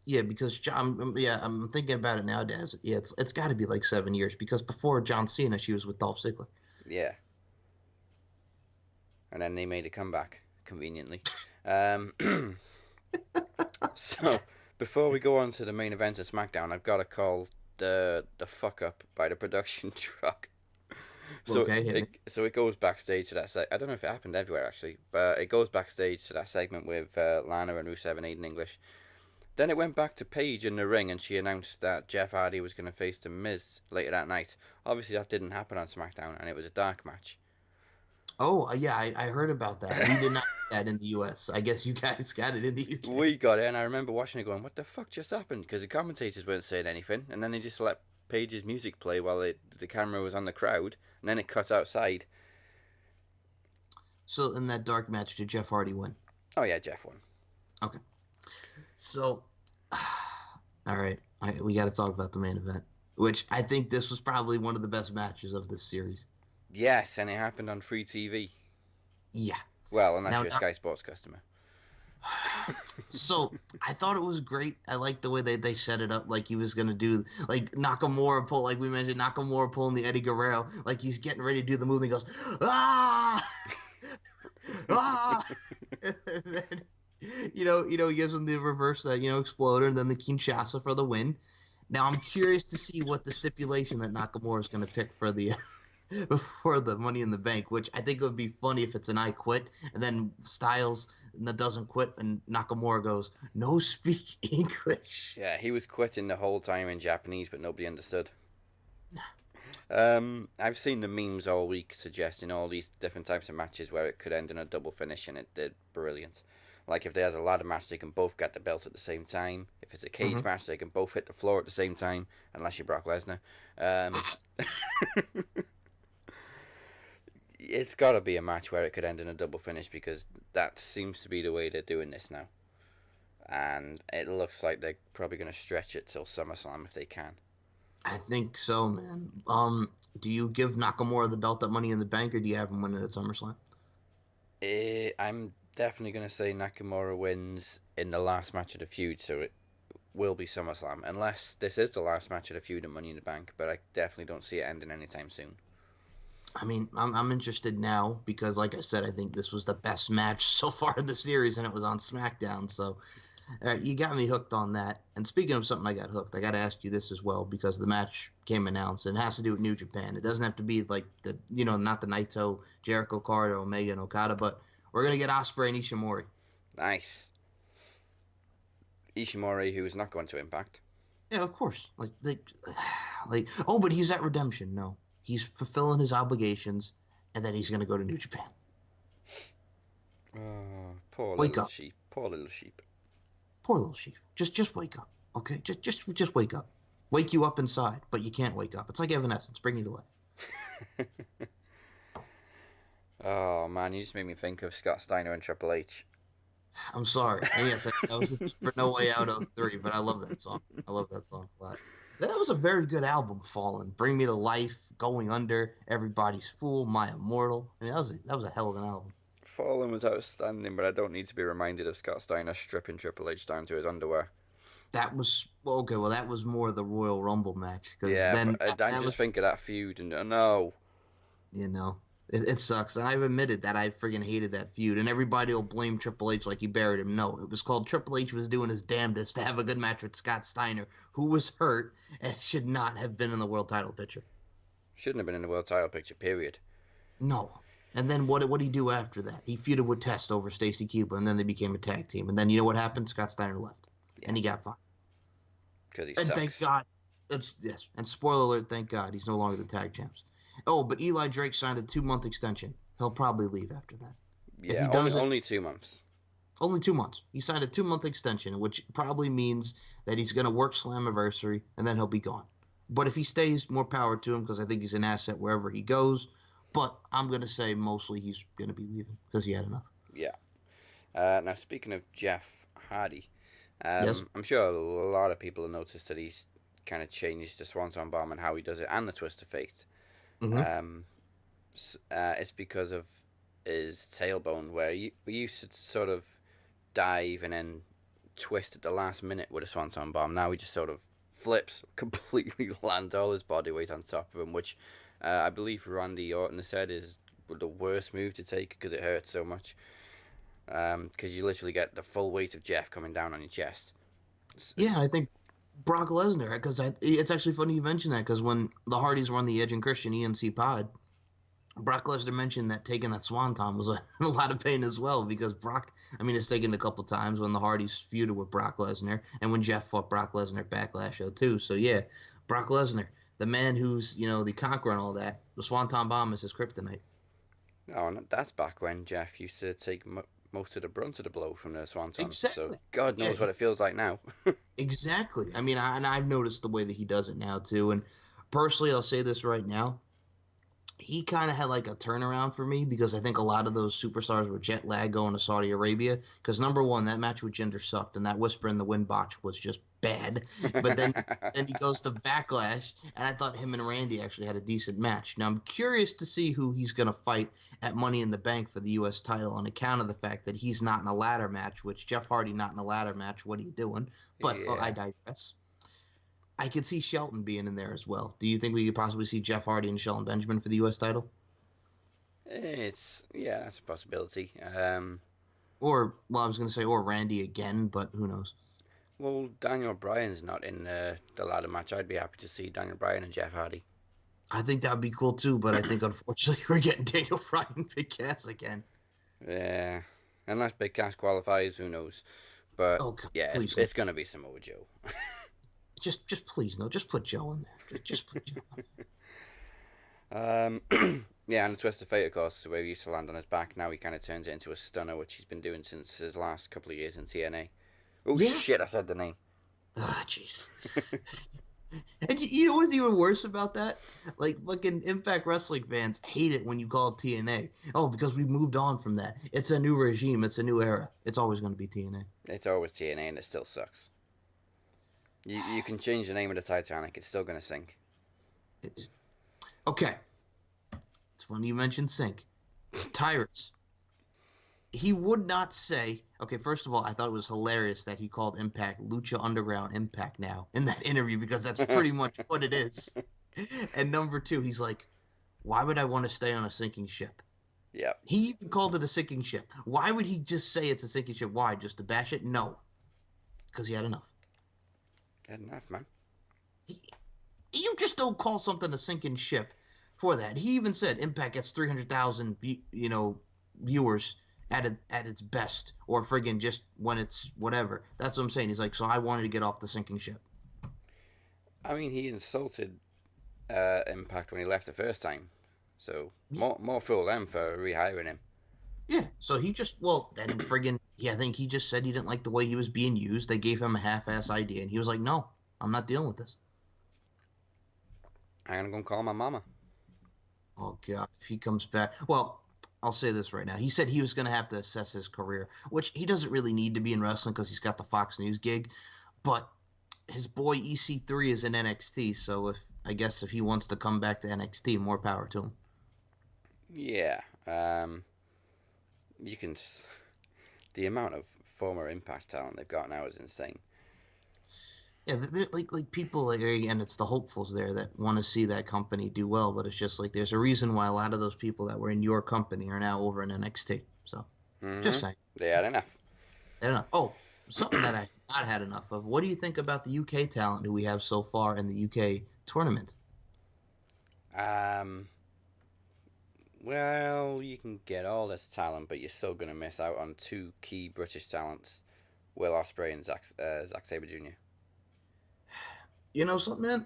Yeah, because I'm thinking about it now, Daz. Yeah, it's got to be like 7 years because before John Cena, she was with Dolph Ziggler. Yeah. And then they made a comeback, conveniently. So, before we go on to the main event of SmackDown, I've got to call the fuck up by the production truck. So it goes backstage to that I don't know if it happened everywhere actually, but it goes backstage to that segment with Lana and Rusev and Aiden English. Then it went back to Paige in the ring and she announced that Jeff Hardy was going to face The Miz later that night. Obviously that didn't happen on SmackDown and it was a dark match. Oh, yeah, I heard about that. We did not get that in the US. I guess you guys got it in the UK. We got it and I remember watching it going, what the fuck just happened? Because the commentators weren't saying anything and then they just let Paige's music play while the camera was on the crowd and then it cut outside. So in that dark match, did Jeff Hardy win? Oh yeah, Jeff won. Okay. So, all right, we got to talk about the main event, which I think this was probably one of the best matches of this series. Yes, and it happened on free TV. Yeah. Well, unless you're a Sky Sports customer. So, I thought it was great. I liked the way they set it up, like he was going to do, like Nakamura pull, like we mentioned, Nakamura pulling the Eddie Guerrero, like he's getting ready to do the move, and he goes, ah! Ah! And then, he gives him the reverse, exploder, and then the Kinshasa for the win. Now I'm curious to see what the stipulation that Nakamura is going to pick for the before the Money in the Bank, which I think it would be funny if it's an I Quit, and then Styles that doesn't quit, and Nakamura goes, "No speak English." Yeah, he was quitting the whole time in Japanese, but nobody understood. I've seen the memes all week suggesting all these different types of matches where it could end in a double finish, and it did brilliant. Like if there's a ladder match, they can both get the belt at the same time. If it's a cage Hmm. match, they can both hit the floor at the same time, unless you're Brock Lesnar. Um, it's got to be a match where it could end in a double finish because that seems to be the way they're doing this now, and it looks like they're probably going to stretch it till SummerSlam if they can. I think so, man. Do you give Nakamura the belt at Money in the Bank, or do you have him win it at SummerSlam? I'm definitely going to say Nakamura wins in the last match of the feud, so it will be SummerSlam, unless this is the last match of the feud at Money in the Bank. But I definitely don't see it ending anytime soon. I mean, I'm interested now because, like I said, I think this was the best match so far in the series, and it was on SmackDown. So you got me hooked on that. And speaking of something I got hooked, I got to ask you this as well because the match came announced and it has to do with New Japan. It doesn't have to be like the, not the Naito, Jericho card, or Omega and Okada, but we're gonna get Ospreay and Ishimori. Nice. Ishimori, who is not going to Impact. Yeah, of course. Like, oh, but he's at Redemption. No, he's fulfilling his obligations, and then he's gonna go to New Japan. Oh, poor Wake little up, sheep. Poor little sheep. poor little sheep. Just wake up, okay? Just wake up. Wake you up inside, but you can't wake up. It's like Evanescence, bring you to life. Oh man, you just made me think of Scott Steiner and Triple H. I'm sorry. And yes, I was a for No Way Out '03, but I love that song. I love that song a lot. That was a very good album, Fallen. Bring Me to Life, Going Under, Everybody's Fool, My Immortal. I mean, that was a hell of an album. Fallen was outstanding, but I don't need to be reminded of Scott Steiner stripping Triple H down to his underwear. That was well, okay. Well, that was more the Royal Rumble match because Yeah, then but I that just was, think of that feud and no. you know, it sucks. And I've admitted that I friggin' hated that feud. And everybody will blame Triple H like he buried him. No, it was called Triple H was doing his damnedest to have a good match with Scott Steiner, who was hurt and should not have been in the world title picture. Shouldn't have been in the world title picture, period. No. And then what did he do after that? He feuded with Test over Stacy Keibler, and then they became a tag team. And then you know what happened? Scott Steiner left, Yeah, and he got fired. because he And thank sucks. God, it's yes. And spoiler alert, thank God, he's no longer the tag champs. Oh, but Eli Drake signed a 2 month extension. He'll probably leave after that. If he Yeah, only doesn't, only 2 months. only 2 months. He signed a 2 month extension, which probably means that he's going to work Slammiversary and then he'll be gone. But if he stays, more power to him because I think he's an asset wherever he goes. But I'm going to say mostly he's going to be leaving because he had enough. Yeah. Now speaking of Jeff Hardy, Yes. I'm sure a lot of people have noticed that he's kind of changed the Swanton Bomb and how he does it, and the Twist of Fate. Mm-hmm. Um, it's because of his tailbone, where we used to sort of dive and then twist at the last minute with a Swanton Bomb. Now he just sort of flips, completely lands all his body weight on top of him, which I believe Randy Orton has said is the worst move to take because it hurts so much. Because you literally get the full weight of Jeff coming down on your chest. Yeah, I think Brock Lesnar, because it's actually funny you mentioned that because when the Hardys were on the Edge and Christian ENC pod, Brock Lesnar mentioned that taking that Swanton was a lot of pain as well because Brock, I mean, it's taken a couple times when the Hardys feuded with Brock Lesnar and when Jeff fought Brock Lesnar at Backlash Show too. So yeah, Brock Lesnar, the man who's, the conqueror and all that, the Swanton Bomb is his kryptonite. Oh, and that's back when Jeff used to take most of the brunt of the blow from the Swanton. So Exactly. God Yeah, knows what it feels like now. exactly. I mean, and I've noticed the way that he does it now too. And personally, I'll say this right now. He kind of had like a turnaround for me because I think a lot of those superstars were jet lag going to Saudi Arabia. Because number one, that match with Jinder sucked, and that Whisper in the Wind botch was just bad. But then he goes to Backlash, and I thought him and Randy actually had a decent match. Now I'm curious to see who he's gonna fight at Money in the Bank for the U.S. title on account of the fact that he's not in a ladder match. Which Jeff Hardy not in a ladder match. What are you doing? But I Yeah, digress. I could see Shelton being in there as well. Do you think we could possibly see Jeff Hardy and Shelton Benjamin for the U.S. title? that's a possibility. Or, well, I was going to say, or Randy again, but who knows? Well, Daniel Bryan's not in the ladder match. I'd be happy to see Daniel Bryan and Jeff Hardy. I think that would be cool too, but I think unfortunately we're getting Daniel Bryan and Big Cass again. Yeah, Unless Big Cass qualifies, who knows? But Oh God, yeah, please no. it's gonna be Samoa Joe. Just please no. Just put Joe in there. Just put Joe in Um, yeah, and the Twist of Fate, of course, where he used to land on his back, now he kind of turns it into a stunner, which he's been doing since his last couple of years in TNA. Oh there. Yeah. shit, I said the name. Ah, jeez. And you know what's even worse about that? Like, fucking Impact Wrestling fans hate it when you call it TNA. Oh, because we moved on from that. It's a new regime. It's a new era. It's always going to be TNA. It's always TNA and it still sucks. You can change the name of the Titanic, it's still gonna sink. It's, okay. It's funny you mentioned Sync. Tyrus. He would not say. Okay, first of all, I thought it was hilarious that he called Impact Lucha Underground Impact now in that interview because that's pretty much what it is. And number two, he's like, why would I want to stay on a sinking ship? Yep. He even called it a sinking ship. Why would he just say it's a sinking ship? Why? Just to bash it? No. Because he had enough. Good enough, man. You just don't call something a sinking ship for that. He even said Impact gets 300,000, viewers at its best, or friggin' just when it's whatever. That's what I'm saying. He's like, so I wanted to get off the sinking ship. I mean, he insulted Impact when he left the first time, so more fool them for rehiring him. Yeah, so he just, well, then friggin', yeah, I think he just said he didn't like the way he was being used. They gave him a half-ass idea, and he was like, no, I'm not dealing with this. I'm gonna go and call my mama. Oh, God, if he comes back, well, I'll say this right now. He said he was going to have to assess his career, which he doesn't really need to be in wrestling because he's got the Fox News gig, but his boy EC3 is in NXT, so I guess if he wants to come back to NXT, more power to him. Yeah. You can. The amount of former Impact talent they've got now is insane. Yeah, they're like people again. It's the hopefuls there that want to see that company do well, but it's just like there's a reason why a lot of those people that were in your company are now over in NXT. So, just saying. They had enough. I don't know. Oh, something that I not had enough of. What do you think about the UK talent who we have so far in the UK tournament? Um. Well, you can get all this talent, but you're still gonna miss out on two key British talents: Will Ospreay and Zack Sabre Jr. You know something, man?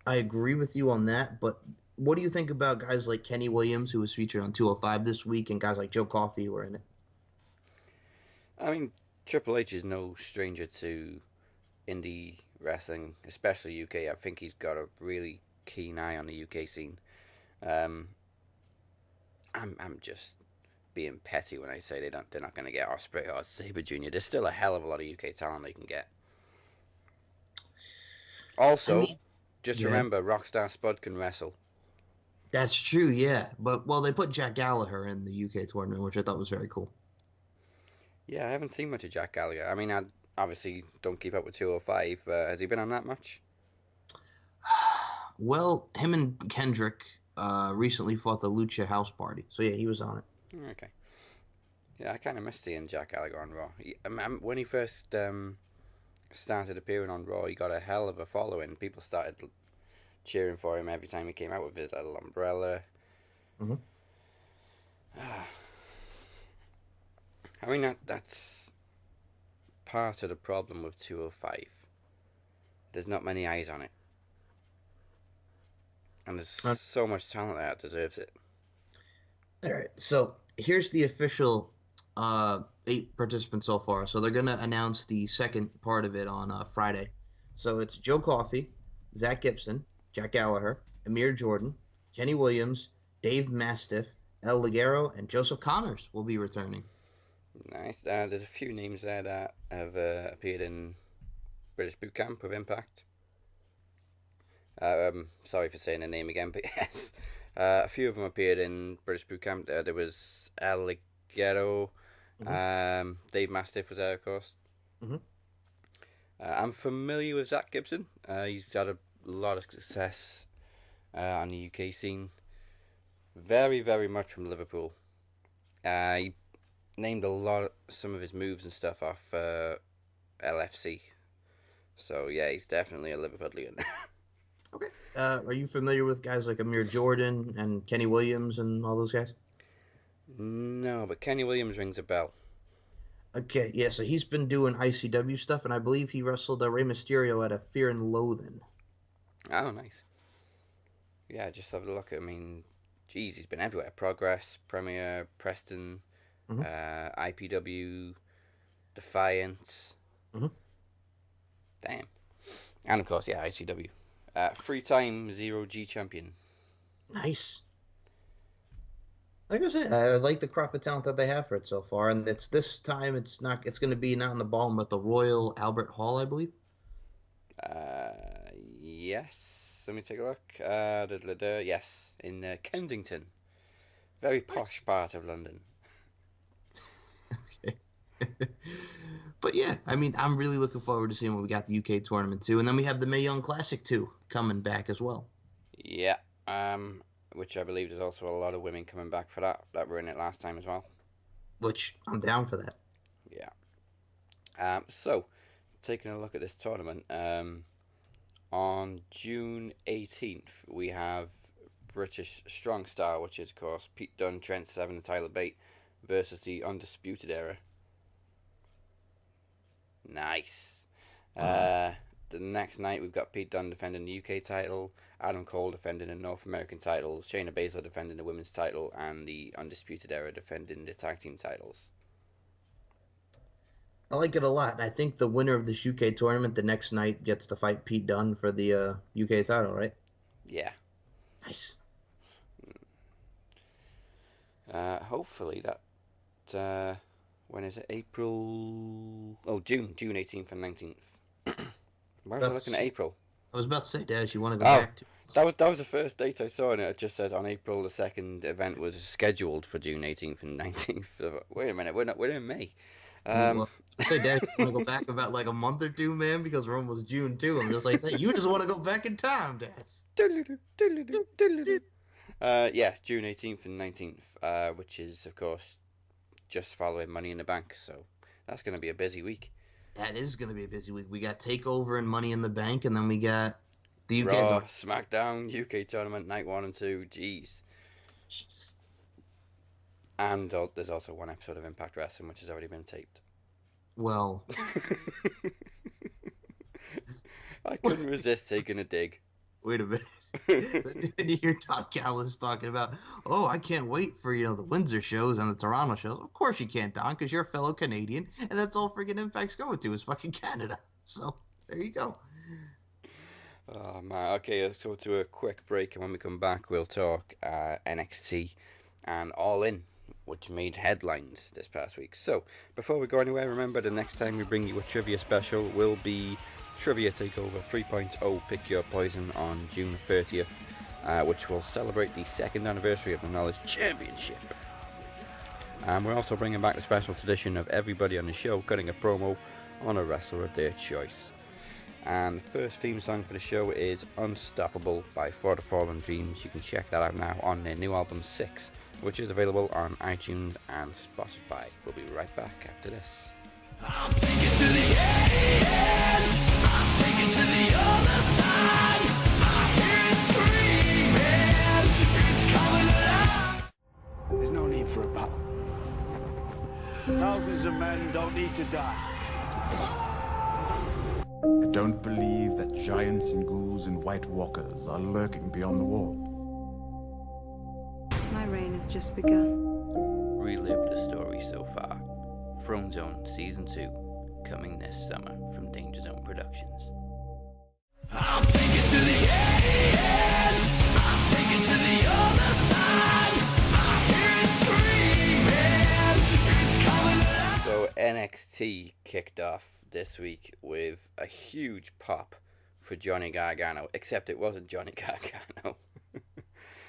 I agree with you on that, but what do you think about guys like Kenny Williams, who was featured on 205 this week, and guys like Joe Coffey who were in it? I mean, Triple H is no stranger to indie wrestling, especially UK. I think he's got a really keen eye on the UK scene. Um, I'm just being petty when I say they're not going to get Osprey or Sabre Jr. There's still a hell of a lot of UK talent they can get. I Also, mean, just yeah, remember, Rockstar Spud can wrestle. that's true, yeah. But, well, they put Jack Gallagher in the UK tournament, which I thought was very cool. Yeah, I haven't seen much of Jack Gallagher. I mean, I obviously don't keep up with 205, but has he been on that much? Well, him and Kendrick recently fought the Lucha House Party. So, yeah, he was on it. Okay. Yeah, I kind of missed seeing Jack Gallagher on Raw. When he first started appearing on Raw, he got a hell of a following. People started cheering for him every time he came out with his little umbrella. Mm-hmm. I mean, that's part of the problem with 205. There's not many eyes on it. And there's so much talent there that deserves it. All right, so here's the official 8 participants so far. So they're gonna announce the second part of it on Friday. So it's Joe Coffey, Zach Gibson, Jack Gallagher, Amir Jordan, Kenny Williams, Dave Mastiff, El Ligero, and Joseph Connors will be returning. Nice. There's a few names there that have appeared in British Boot Camp with Impact. Sorry for saying the name again, but yes. A few of them appeared in British Boot Camp. There was El Ligero. Dave Mastiff was there, of course. Mm-hmm. I'm familiar with Zach Gibson. He's had a lot of success on the UK scene. Very, very much from Liverpool. He named some of his moves and stuff off LFC. So yeah, he's definitely a Liverpudlian. Okay. Are you familiar with guys like Amir Jordan and Kenny Williams and all those guys? No, but Kenny Williams rings a bell. Okay, yeah, so he's been doing ICW stuff, and I believe he wrestled Rey Mysterio at a Fear and Loathing. Oh, nice. Yeah, just have a look. I mean, geez, he's been everywhere. Progress, Premier, Preston, Hmm. IPW, Defiance. Hmm. Damn. And of course, yeah, ICW. Three-time Zero G champion. Nice. Like I said, I like the crop of talent that they have for it so far, and it's this time it's not. It's going to be not in the ballroom, but the Royal Albert Hall, I believe. Yes. Let me take a look. Yes, in Kensington. Very Nice. posh part of London. Okay. But yeah, I mean, I'm really looking forward to seeing what we got the UK tournament too, and then we have the Mae Young Classic too coming back as well. Yeah. Which I believe there's also a lot of women coming back for that were in it last time as well. Which I'm down for that. Yeah. So taking a look at this tournament, on June 18th we have British Strong Style, which is of course Pete Dunne, Trent Seven, and Tyler Bate versus the Undisputed Era. Nice. Uh, Uh, the next night we've got Pete Dunne defending the UK title, Adam Cole defending the North American titles, Shayna Baszler defending the women's title, and the Undisputed Era defending the tag team titles. I like it a lot. I think the winner of this UK tournament the next night gets to fight Pete Dunne for the UK title, right? Yeah. Nice. Hopefully that. When is it? April. Oh, June 18th and 19th. Why was I About to looking at say, April? I was about to say, Daz, you want to go Oh, back to? that was the first date I saw, and it just says on April the 2nd event was scheduled for June 18th and 19th. Wait a minute, we're in May. Um, Well, say, Dad, you want to go back about like a month or two, man, because we're almost June too. I'm just like saying, you just want to go back in time, Dad. yeah, June 18th and 19th, which is of course just following Money in the Bank, so that's going to be a busy week. That is going to be a busy week. We got Takeover and Money in the Bank, and then we got the UK Raw, tournament. SmackDown, UK tournament, night 1 and 2, jeez. Jeez. And there's also one episode of Impact Wrestling which has already been taped. Well, I couldn't resist taking a dig. wait a minute. Then you hear Doc Callis talking about, oh, I can't wait for, the Windsor shows and the Toronto shows. Of course you can't, Don, because you're a fellow Canadian, and that's all freaking Impact's going to is fucking Canada. So, there you go. Oh man, okay, let's go to a quick break, and when we come back we'll talk NXT and All In, which made headlines this past week. So, before we go anywhere, remember the next time we bring you a trivia special will be Trivia Takeover 3.0 Pick Your Poison on June 30th, which will celebrate the second anniversary of the Knowledge Championship. And we're also bringing back the special tradition of everybody on the show cutting a promo on a wrestler of their choice. And the first theme song for the show is Unstoppable by For the Fallen Dreams. You can check that out now on their new album 6, which is available on iTunes and Spotify. We'll be right back after this. I'll take it to the edge. I'll take it to the other side. I hear it screaming. It's coming alive. There's no need for a battle. Thousands of men don't need to die. I don't believe that giants and ghouls and white walkers are lurking beyond the wall. My reign has just begun. Relive the story so far. Throne Zone Season 2, coming this summer from Danger Zone Productions. I'll take it to the edge. I'll take it to the other side. I hear it screaming. It's coming alive. So NXT kicked off this week with a huge pop for Johnny Gargano, except it wasn't Johnny Gargano.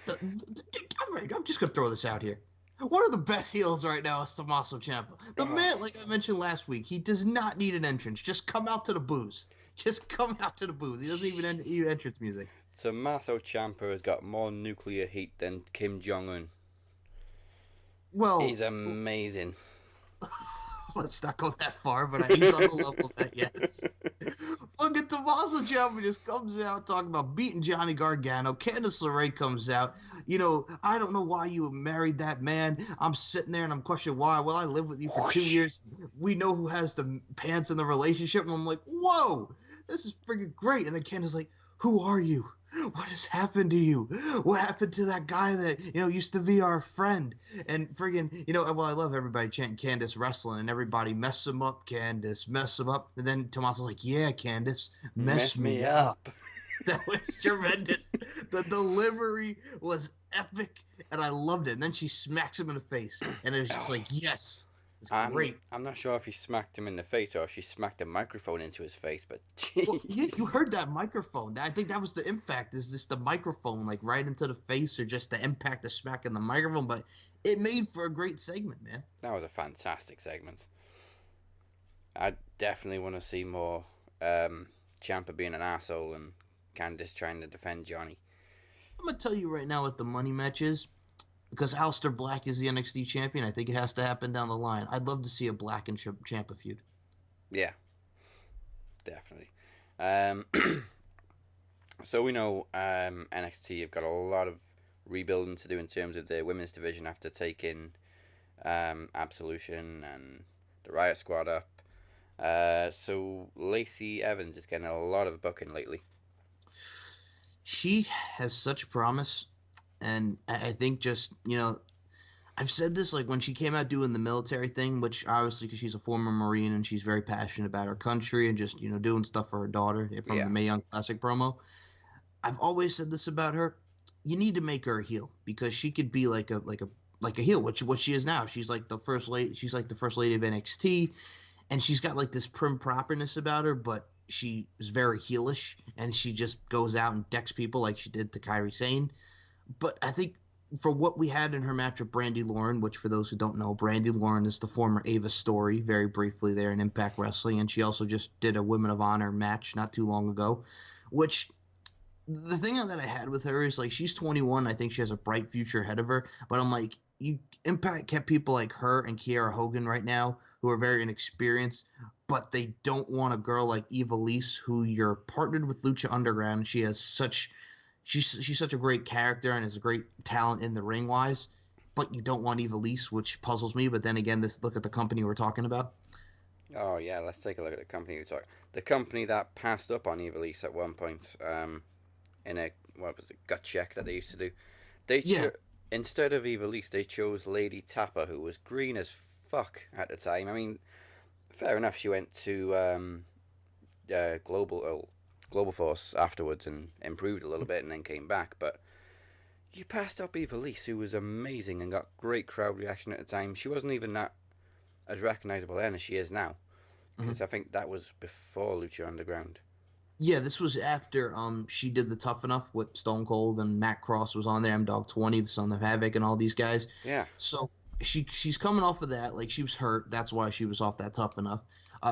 I'm just going to throw this out here. One of the best heels right now is Tommaso Ciampa. The man, like I mentioned last week, he does not need an entrance. Just come out to the booze. Just come out to the booze. He doesn't even need entrance music. Tommaso Ciampa has got more nuclear heat than Kim Jong-un. Well, He's amazing. let's not go that far, but he's on the level of that, yes. Fucking Tommaso Ciampa just comes out talking about beating Johnny Gargano. Candice LeRae comes out. I don't know why you married that man. I'm sitting there and I'm questioning why. Well, I lived with you for 2 years. We know who has the pants in the relationship. And I'm like, whoa, this is freaking great. And then Candice's like, who are you? What has happened to you? What happened to that guy that, used to be our friend? And friggin', well, I love everybody chanting Candice wrestling and everybody mess him up, Candice, mess him up. And then Tommaso's like, yeah, Candice, mess me up. That was tremendous. The delivery was epic, and I loved it. And then she smacks him in the face, and it was just like, yes. It's great. I'm not sure if he smacked him in the face or if she smacked a microphone into his face, but well, yeah, you heard that microphone. I think that was the impact. Is this the microphone, like right into the face, or just the impact of smacking the microphone? But it made for a great segment, man. That was a fantastic segment. I definitely want to see more Ciampa being an asshole and Candice trying to defend Johnny. I'm gonna tell you right now what the money match is. Because Aleister Black is the NXT champion, I think it has to happen down the line. I'd love to see a Black and Ciampa feud. Yeah, definitely. So we know NXT have got a lot of rebuilding to do in terms of the women's division after taking Absolution and the Riot Squad up. So Lacey Evans is getting a lot of booking lately. She has such promise. And I think just, I've said this, like, when she came out doing the military thing, which obviously because she's a former Marine and she's very passionate about her country and just, doing stuff for her daughter from the Mae Young Classic promo. I've always said this about her. You need to make her a heel because she could be like a heel, what she is now. She's like the first lady. She's like the first lady of NXT, and she's got like this prim properness about her, but she is very heelish, and she just goes out and decks people like she did to Kairi Sane. But I think for what we had in her match with Brandi Lauren, which for those who don't know, Brandi Lauren is the former Ava Story, very briefly there in Impact Wrestling, and she also just did a Women of Honor match not too long ago, which the thing that I had with her is, like, she's 21. I think she has a bright future ahead of her, but I'm like, Impact kept people like her and Kiera Hogan right now who are very inexperienced, but they don't want a girl like Eva Lise, who you're partnered with Lucha Underground. She has such... She's such a great character and is a great talent in the ring wise, but you don't want Eva Lise, which puzzles me. But then again, look at the company we're talking about. Oh yeah, let's take a look at the company we're talking. The company that passed up on Eva Lise at one point, in a gut check that they used to do. Instead of Eva Lise, they chose Lady Tapper, who was green as fuck at the time. I mean, fair enough. She went to Global Force afterwards and improved a little bit and then came back, but you passed up Eva Lise, who was amazing and got great crowd reaction at the time. She wasn't even that as recognizable then as she is now, because I think that was before Lucha Underground. Yeah, this was after she did the Tough Enough with Stone Cold and Matt Cross was on there, M-Dog 20, the Son of Havoc, and all these guys. Yeah. So she's coming off of that, like she was hurt. That's why she was off that Tough Enough.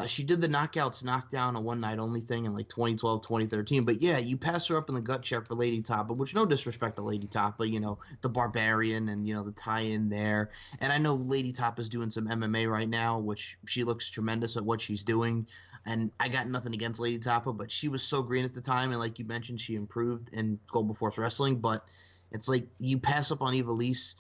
She did the Knockouts Knockdown, a one-night-only thing in like 2012, 2013. But yeah, you pass her up in the gut check for Lady Tappa, which no disrespect to Lady Tappa, the Barbarian and, the tie-in there. And I know Lady Tappa's doing some MMA right now, which she looks tremendous at what she's doing. And I got nothing against Lady Tappa, but she was so green at the time. And like you mentioned, she improved in Global Force Wrestling. But it's like you pass up on Eva Lise.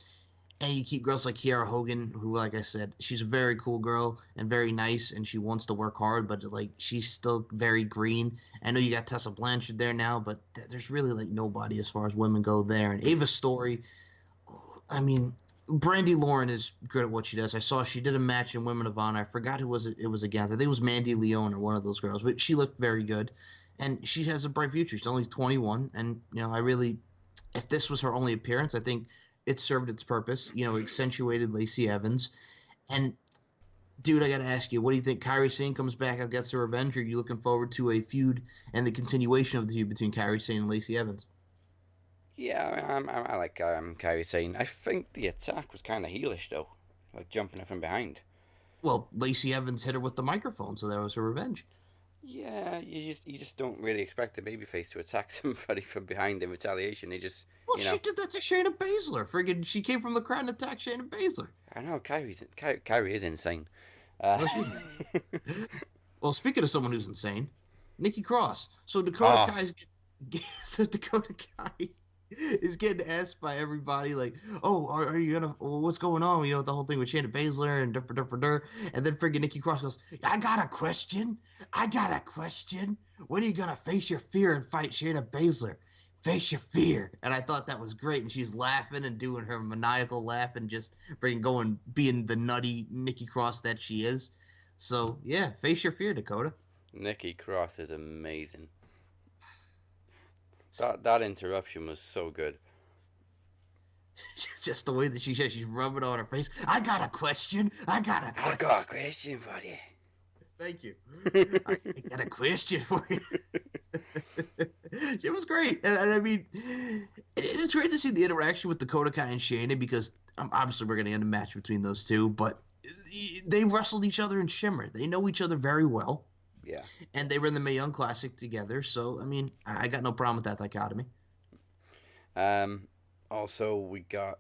And you keep girls like Kiera Hogan, who, like I said, she's a very cool girl and very nice, and she wants to work hard, but, like, she's still very green. I know you got Tessa Blanchard there now, but there's really, like, nobody as far as women go there. And Ava Story, I mean, Brandi Lauren is good at what she does. I saw she did a match in Women of Honor. I forgot who it was against. I think it was Mandy Leon or one of those girls, but she looked very good. And she has a bright future. She's only 21, and, if this was her only appearance, I think it served its purpose, accentuated Lacey Evans. And, dude, I got to ask you, what do you think? Kairi Sane comes back and gets her revenge, or are you looking forward to a feud and the continuation of the feud between Kairi Sane and Lacey Evans? Yeah, I like Kairi Sane. I think the attack was kind of heelish, though, like jumping her from behind. Well, Lacey Evans hit her with the microphone, so that was her revenge. Yeah, you just don't really expect a babyface to attack somebody from behind in retaliation. They just... Well, she did that to Shayna Baszler. Friggin', she came from the crowd and attacked Shayna Baszler. I know, Kyrie is insane. Well, she's well. Speaking of someone who's insane, Nikki Cross. So Oh. So Dakota Kai is getting asked by everybody like, "Oh, are you gonna? What's going on? You know, the whole thing with Shayna Baszler and and then friggin' Nikki Cross goes, "I got a question. I got a question. When are you gonna face your fear and fight Shayna Baszler? Face your fear." And I thought that was great. And she's laughing and doing her maniacal laugh and just being the nutty Nikki Cross that she is. So yeah, face your fear, Dakota. Nikki Cross is amazing. That interruption was so good. Just the way that she says, she's rubbing on her face. I got a question. I got a question. I got a question for you. Thank you. I got a question for you. It was great. And I mean, it's great to see the interaction with Dakota Kai and Shayna because obviously we're going to end a match between those two, but they wrestled each other in Shimmer. They know each other very well. Yeah. And they were in the Mae Young Classic together. So, I mean, I got no problem with that dichotomy. Also, we got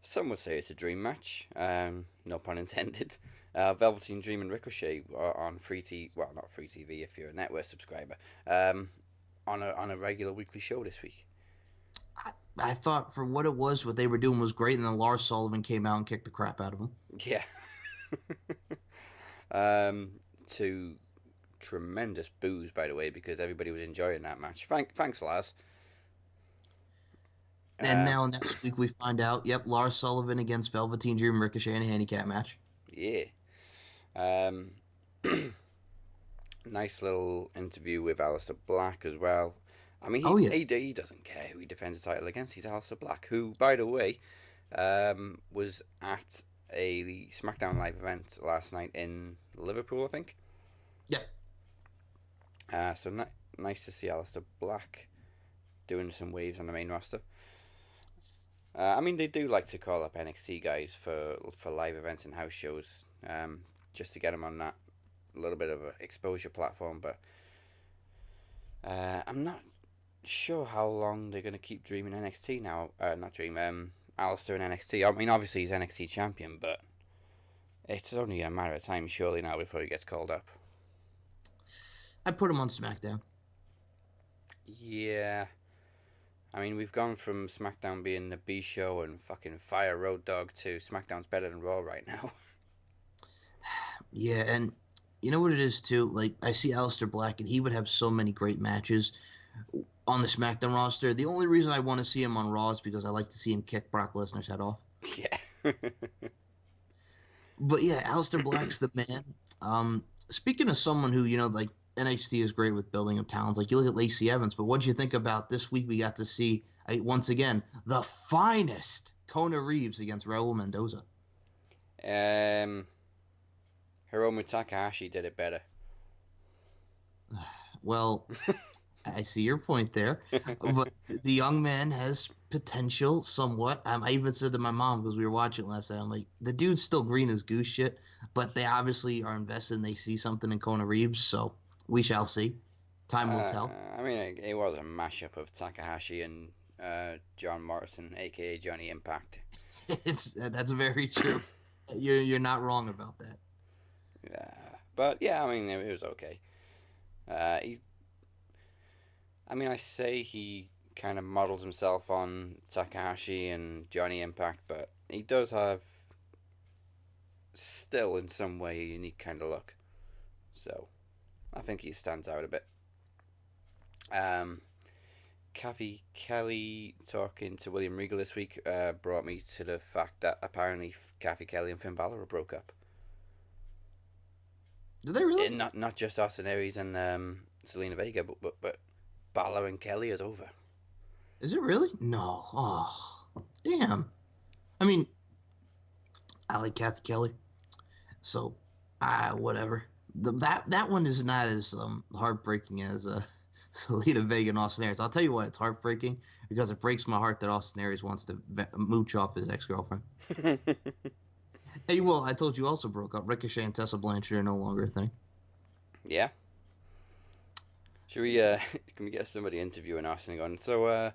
some would say it's a dream match. No pun intended. Velveteen Dream and Ricochet are on free TV. Well, not free TV if you're a network subscriber. On a regular weekly show this week. I thought for what it was, what they were doing was great, and then Lars Sullivan came out and kicked the crap out of them. Yeah. To tremendous boos, by the way, because everybody was enjoying that match. Thanks, Lars. And now next week we find out, yep, Lars Sullivan against Velveteen Dream Ricochet in a handicap match. Yeah. Nice little interview with Aleister Black as well. I mean, he doesn't care who he defends the title against. He's Aleister Black, who, by the way, was at a SmackDown Live event last night in Liverpool, I think. Yeah. So nice to see Aleister Black doing some waves on the main roster. I mean, they do like to call up NXT guys for live events and house shows, just to get them on that little bit of an exposure platform. But I'm not sure how long they're going to keep Dream in NXT now. Not Dream, Aleister in NXT. I mean, obviously he's NXT champion, but it's only a matter of time, surely, now before he gets called up. I put him on SmackDown. Yeah. I mean, we've gone from SmackDown being the B show and fucking Fire Road Dogg to SmackDown's better than Raw right now. Yeah, and you know what it is, too? Like, I see Aleister Black, and he would have so many great matches on the SmackDown roster. The only reason I want to see him on Raw is because I like to see him kick Brock Lesnar's head off. Yeah. But yeah, Aleister Black's the man. Speaking of someone who, you know, like, NXT is great with building up talents. Like, you look at Lacey Evans, but what do you think about this week? We got to see, once again, the finest Kona Reeves against Raul Mendoza. Hiromu Takahashi did it better. Well, I see your point there, but the young man has potential somewhat. I even said to my mom, because we were watching it last night, I'm like, the dude's still green as goose shit, but they obviously are invested and they see something in Kona Reeves, so we shall see. Time will tell. I mean, it was a mashup of Takahashi and John Morrison, a.k.a. Johnny Impact. That's very true. You're not wrong about that. Yeah, but yeah, I mean, it was okay. I say he kind of models himself on Takahashi and Johnny Impact, but he does have still in some way a unique kind of look. So I think he stands out a bit. Kathy Kelly talking to William Regal this week brought me to the fact that apparently Kathy Kelly and Finn Balor broke up. Did they really? Not just Austin Aries and Selena Vega, but Balor and Kelly is over. Is it really? No. Oh, damn. I mean, I like Kathy Kelly, so whatever. That one is not as heartbreaking as Selena Vega and Austin Aries. I'll tell you why it's heartbreaking, because it breaks my heart that Austin Aries wants to mooch off his ex-girlfriend. Hey, well, I told you also broke up. Ricochet and Tessa Blanchard are no longer a thing. Yeah. Should we can we get somebody interviewing Austin and going, so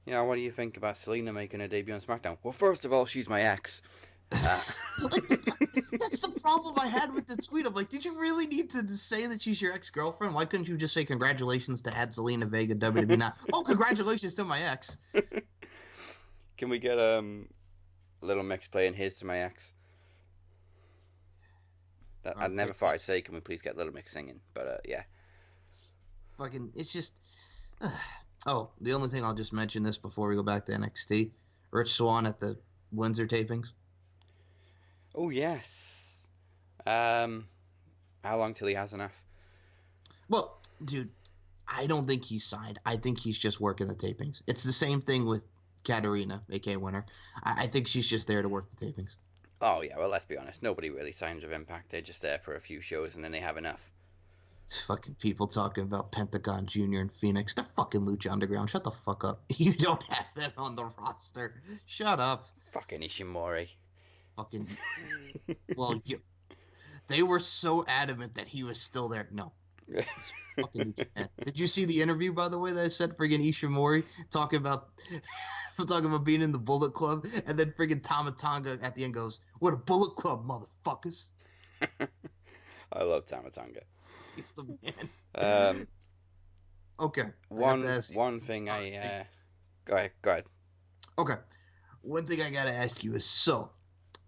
what do you think about Selena making her debut on SmackDown? Well, first of all, she's my ex. Like, that's the problem I had with the tweet. I'm like, did you really need to say that she's your ex-girlfriend? Why couldn't you just say congratulations to at Zelina Vega WWE? Not, oh, congratulations to my ex. Can we get a little mix playing "Here's to My Ex"? I never thought I'd say, can we please get Little Mix singing? But yeah. Fucking, it's just. Oh, the only thing I'll just mention this before we go back to NXT. Rich Swann at the Windsor tapings. Oh yes. How long till he has enough? Well, dude, I don't think he's signed. I think he's just working the tapings. It's the same thing with Katarina, aka Winner. I think she's just there to work the tapings. Oh yeah, well let's be honest. Nobody really signs with Impact. They're just there for a few shows and then they have enough. Fucking people talking about Pentagon Jr. and Phoenix. They're fucking Lucha Underground. Shut the fuck up. You don't have them on the roster. Shut up. Fucking Ishimori. Fucking. Well, they were so adamant that he was still there. No. Fucking Lucha Man. Did you see the interview, by the way, that I said friggin' Ishimori talking about being in the Bullet Club, and then friggin' Tamatanga at the end goes, "We're the Bullet Club, motherfuckers." I love Tamatanga. He's the man. Okay. One thing go ahead. Okay. One thing I gotta ask you is, so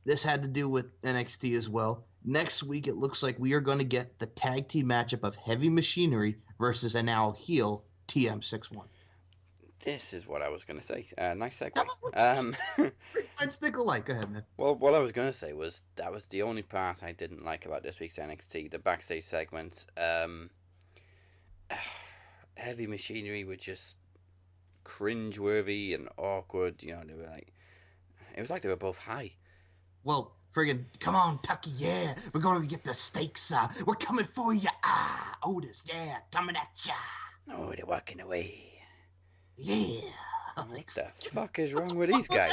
this had to do with NXT as well. Next week, it looks like we are going to get the tag team matchup of Heavy Machinery versus a now heel TM61. This is what I was going to say. Nice segue. Let's stick alike. Go ahead, man. Well, what I was going to say was that was the only part I didn't like about this week's NXT, the backstage segment. Heavy Machinery were just cringeworthy and awkward. You know, they were like, it was like they were both high. Well, friggin', come on, Tucky, yeah. We're going to get the stakes. We're coming for you. Otis, yeah, coming at ya. Oh, they're walking away. Yeah. What the fuck is wrong with these guys?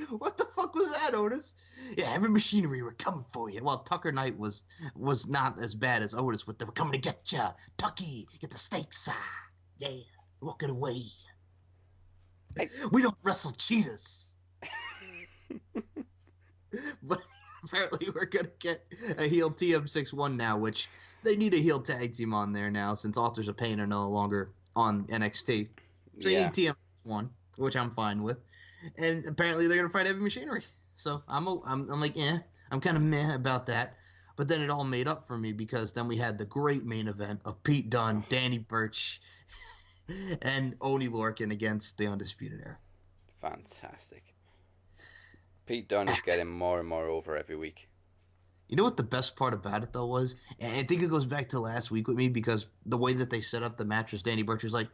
What the fuck was that, Otis? Yeah, Heavy Machinery, we're coming for you. Well, Tucker Knight was not as bad as Otis, but they were coming to get ya. Tucky, get the stakes. Yeah, walking away. Hey. We don't wrestle cheetahs. But apparently we're going to get a heel TM61 now, which they need a heel tag team on there now since Authors of Pain are no longer on NXT. So you need TM61, which I'm fine with. And apparently they're going to fight Heavy Machinery. So I'm like, I'm kind of meh about that. But then it all made up for me because then we had the great main event of Pete Dunne, Danny Burch, and Oney Lorcan against the Undisputed Era. Fantastic. Pete Dunne is getting more and more over every week. You know what the best part about it, though, was? And I think it goes back to last week with me because the way that they set up the match was Danny Burch was like,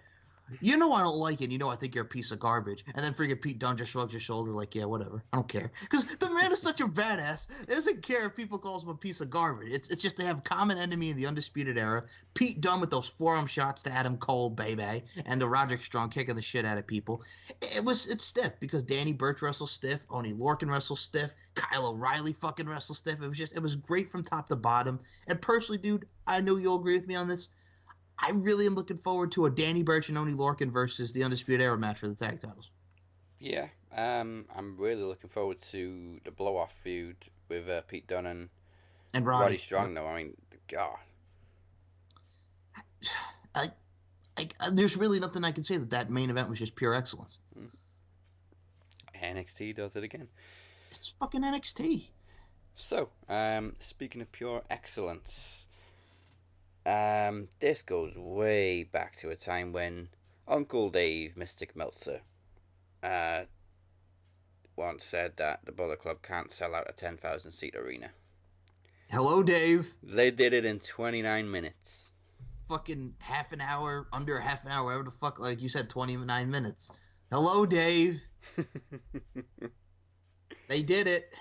you know I don't like it. You know I think you're a piece of garbage. And then friggin' Pete Dunne just shrugs his shoulder like, yeah, whatever. I don't care. Because the man is such a badass. He doesn't care if people calls him a piece of garbage. It's just they have a common enemy in the Undisputed Era. Pete Dunne with those forearm shots to Adam Cole, baby. And the Roderick Strong kicking the shit out of people. It's stiff because Danny Burch wrestles stiff. Oney Lorcan wrestles stiff. Kyle O'Reilly fucking wrestles stiff. It was great from top to bottom. And personally, dude, I know you'll agree with me on this. I really am looking forward to a Danny Burch and Oney Lorcan versus the Undisputed Era match for the tag titles. Yeah, I'm really looking forward to the blow-off feud with Pete Dunne and Roddy Strong, though. I mean, God. There's really nothing I can say that main event was just pure excellence. NXT does it again. It's fucking NXT. So, speaking of pure excellence... this goes way back to a time when Uncle Dave Mystic Meltzer once said that the Bullet Club can't sell out a 10,000-seat arena. Hello, Dave. They did it in 29 minutes. Fucking half an hour, under half an hour, whatever the fuck, like you said, 29 minutes. Hello, Dave. They did it.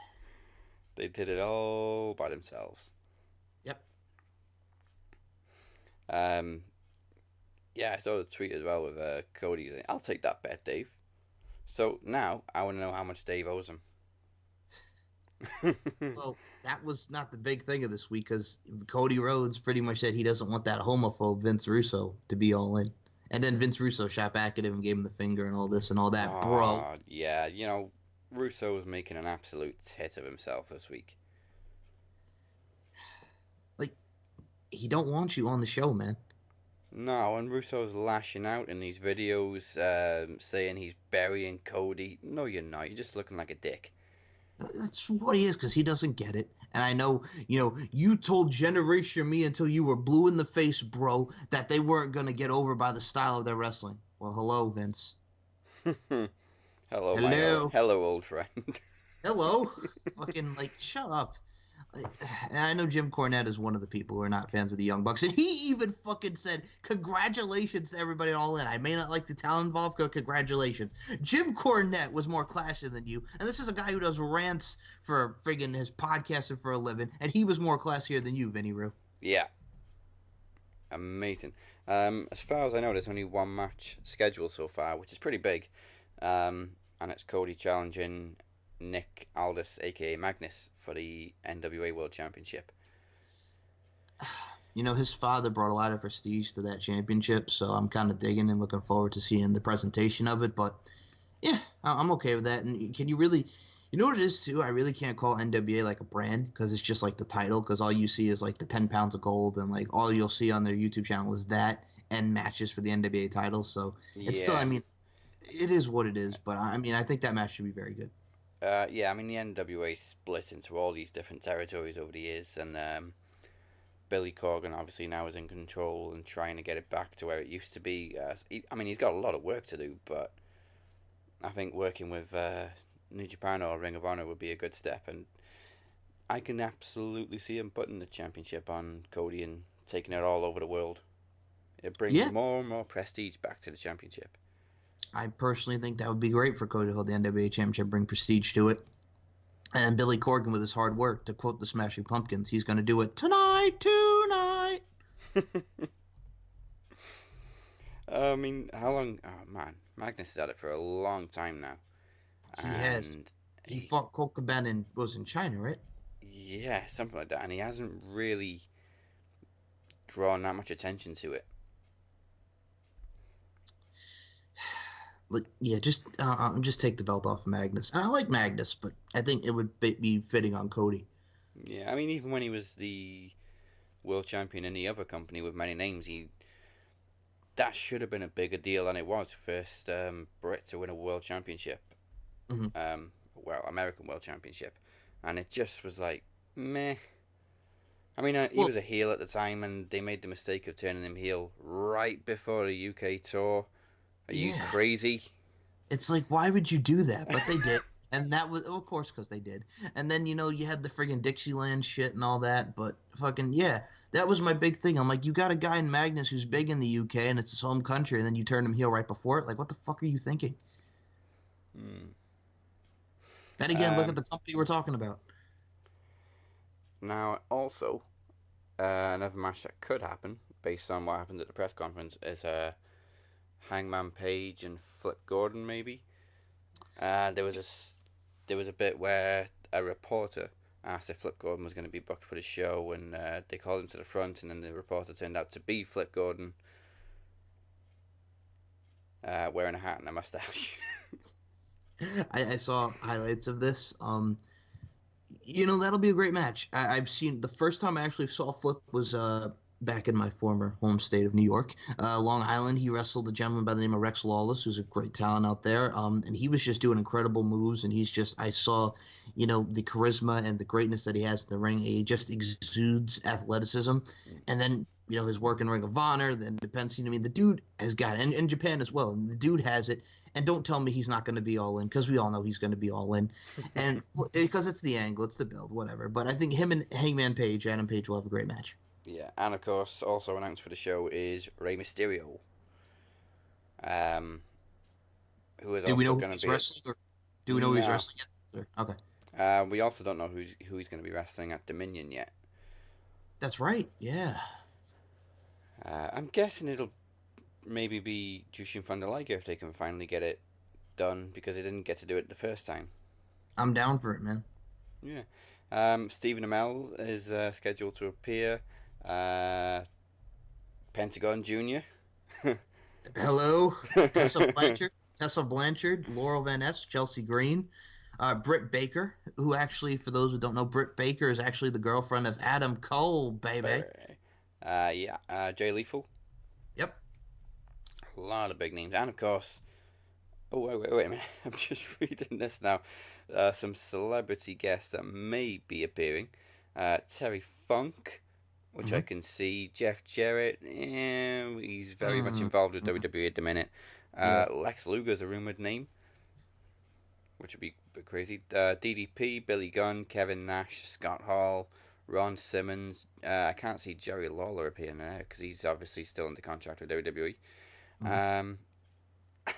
They did it all by themselves. Yeah, I saw the tweet as well with Cody saying, I'll take that bet, Dave. So now I want to know how much Dave owes him. Well, that was not the big thing of this week because Cody Rhodes pretty much said he doesn't want that homophobe Vince Russo to be all in. And then Vince Russo shot back at him and gave him the finger and all this and all that, bro. Yeah, you know, Russo was making an absolute tit of himself this week. Like, he don't want you on the show, man. No, and Russo's lashing out in these videos, saying he's burying Cody. No, you're not. You're just looking like a dick. That's what he is, because he doesn't get it. And I know, you told Generation Me until you were blue in the face, bro, that they weren't going to get over by the style of their wrestling. Well, hello, Vince. Hello, old friend. Hello. Fucking, shut up. And I know Jim Cornette is one of the people who are not fans of the Young Bucks, and he even fucking said, congratulations to everybody at All In. I may not like the talent involved, but congratulations. Jim Cornette was more classy than you, and this is a guy who does rants for friggin' his podcasting for a living, and he was more classier than you, Vinny Roo. Yeah. Amazing. As far as I know, there's only one match scheduled so far, which is pretty big, and it's Cody challenging Nick Aldis, aka Magnus, for the NWA World Championship. His father brought a lot of prestige to that championship, so I'm kind of digging and looking forward to seeing the presentation of it. But yeah, I'm okay with that. And can you really, what it is too? I really can't call NWA like a brand, because it's just like the title, because all you see is like the 10 pounds of gold, and like all you'll see on their YouTube channel is that and matches for the NWA title. So it's still, it is what it is. But I think that match should be very good. The NWA split into all these different territories over the years, and Billy Corgan obviously now is in control and trying to get it back to where it used to be. He's got a lot of work to do, but I think working with New Japan or Ring of Honor would be a good step, and I can absolutely see him putting the championship on Cody and taking it all over the world. It brings more and more prestige back to the championship. I personally think that would be great for Cody to hold the NWA Championship, bring prestige to it. And Billy Corgan, with his hard work, to quote the Smashing Pumpkins, he's going to do it tonight. How long? Oh, man. Magnus has had it for a long time now. He has. He fought Colt Cabana and was in China, right? Yeah, something like that. And he hasn't really drawn that much attention to it. Just take the belt off of Magnus. And I like Magnus, but I think it would be fitting on Cody. Yeah, even when he was the world champion in the other company with many names, that should have been a bigger deal than it was. First Brit to win a world championship. Mm-hmm. American world championship. And it just was like, meh. He was a heel at the time, and they made the mistake of turning him heel right before the UK tour. Are you crazy? It's like, why would you do that? But they did. And that was, of course, because they did. And then, you had the friggin' Dixieland shit and all that. But fucking, that was my big thing. I'm like, you got a guy in Magnus who's big in the UK, and it's his home country, and then you turn him heel right before it? Like, what the fuck are you thinking? Then again, look at the company we're talking about. Now, also, another match that could happen, based on what happened at the press conference, is Hangman Page and Flip Gordon, maybe. There was a bit where a reporter asked if Flip Gordon was going to be booked for the show, and they called him to the front, and then the reporter turned out to be Flip Gordon, wearing a hat and a mustache. I saw highlights of this. That'll be a great match. I've seen, the first time I actually saw Flip was back in my former home state of New York, Long Island. He wrestled a gentleman by the name of Rex Lawless, who's a great talent out there. And he was just doing incredible moves. And I saw, the charisma and the greatness that he has in the ring. He just exudes athleticism. And then, his work in Ring of Honor, the independence. The dude has got it. And in Japan as well. And the dude has it. And don't tell me he's not going to be all in, because we all know he's going to be all in. And because it's the angle, it's the build, whatever. But I think him and Hangman Page, Adam Page, will have a great match. Yeah, and of course, also announced for the show is Rey Mysterio. Who is do we know also going to be wrestling? Or do we know who he's wrestling yet? Okay. We also don't know who he's going to be wrestling at Dominion yet. That's right. Yeah. I'm guessing it'll maybe be Jushin Thunder Liger if they can finally get it done, because they didn't get to do it the first time. I'm down for it, man. Yeah. Stephen Amell is scheduled to appear. Pentagon Jr. Hello. Tessa Blanchard, Laurel Van Ness, Chelsea Green. Britt Baker, who actually, for those who don't know, Britt Baker is actually the girlfriend of Adam Cole, baby. Yeah. Jay Lethal. Yep. A lot of big names, and of course. Oh wait a minute! I'm just reading this now. Some celebrity guests that may be appearing. Terry Funk, which I Mm-hmm. can see. Jeff Jarrett, he's very much involved with Mm-hmm. WWE at the minute. Yeah. Lex Luger's a rumored name, which would be a bit crazy. DDP, Billy Gunn, Kevin Nash, Scott Hall, Ron Simmons. I can't see Jerry Lawler appearing there because he's obviously still under contract with WWE. Mm-hmm.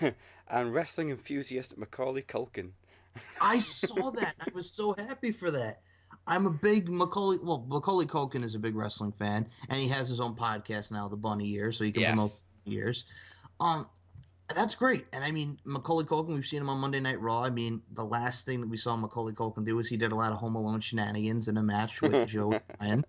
Um, and wrestling enthusiast Macaulay Culkin. I saw that. I was so happy for that. I'm a big Macaulay. Well, Macaulay Culkin is a big wrestling fan, and he has his own podcast now, The Bunny Years, so he can promote years. Um, that's great. And I mean, Macaulay Culkin, we've seen him on Monday Night Raw. I mean, the last thing that we saw Macaulay Culkin do is he did a lot of Home Alone shenanigans in a match with Joe Ryan.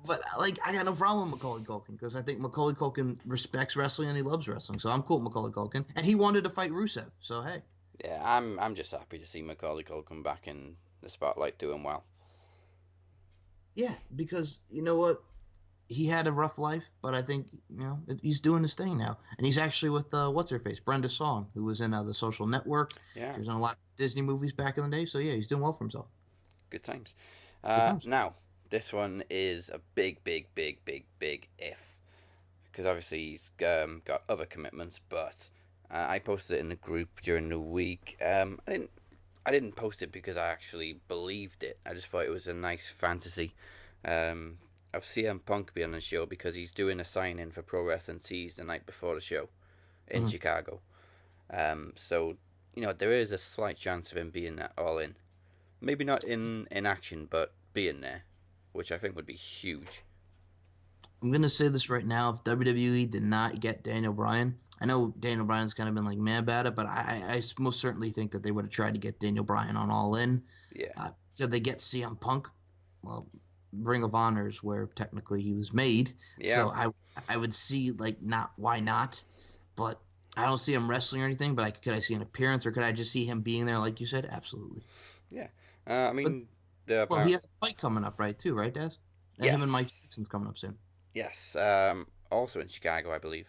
But like, I got no problem with Macaulay Culkin because I think Macaulay Culkin respects wrestling and he loves wrestling. So I'm cool with Macaulay Culkin, and he wanted to fight Rusev. So hey. Yeah, I'm just happy to see Macaulay Culkin back in the spotlight doing well. Yeah, because you know what? He had a rough life, but I think, he's doing his thing now. And he's actually with, what's her face? Brenda Song, who was in The Social Network. Yeah. She was in a lot of Disney movies back in the day. So yeah, he's doing well for himself. Good times. Good times. Now, this one is a big if. Because obviously he's got other commitments, but I posted it in the group during the week. I didn't post it because I actually believed it. I just thought it was a nice fantasy of CM Punk being on the show because he's doing a sign-in for Pro Wrestling Tees the night before the show in Chicago. So, there is a slight chance of him being all in. Maybe not in action, but being there, which I think would be huge. I'm going to say this right now. If WWE did not get Daniel Bryan, I know Daniel Bryan's kind of been like mad about it, but I most certainly think that they would have tried to get Daniel Bryan on All In. Yeah. So they get CM Punk. Well, Ring of Honor is where technically he was made. Yeah. So I would see, like, why not? But I don't see him wrestling or anything, but could I see an appearance or could I just see him being there like you said? Absolutely. Yeah. I mean, Well, he has a fight coming up, right, too, right, Daz? And Yes. him and Mike Jackson's coming up soon. Yes. Also in Chicago, I believe.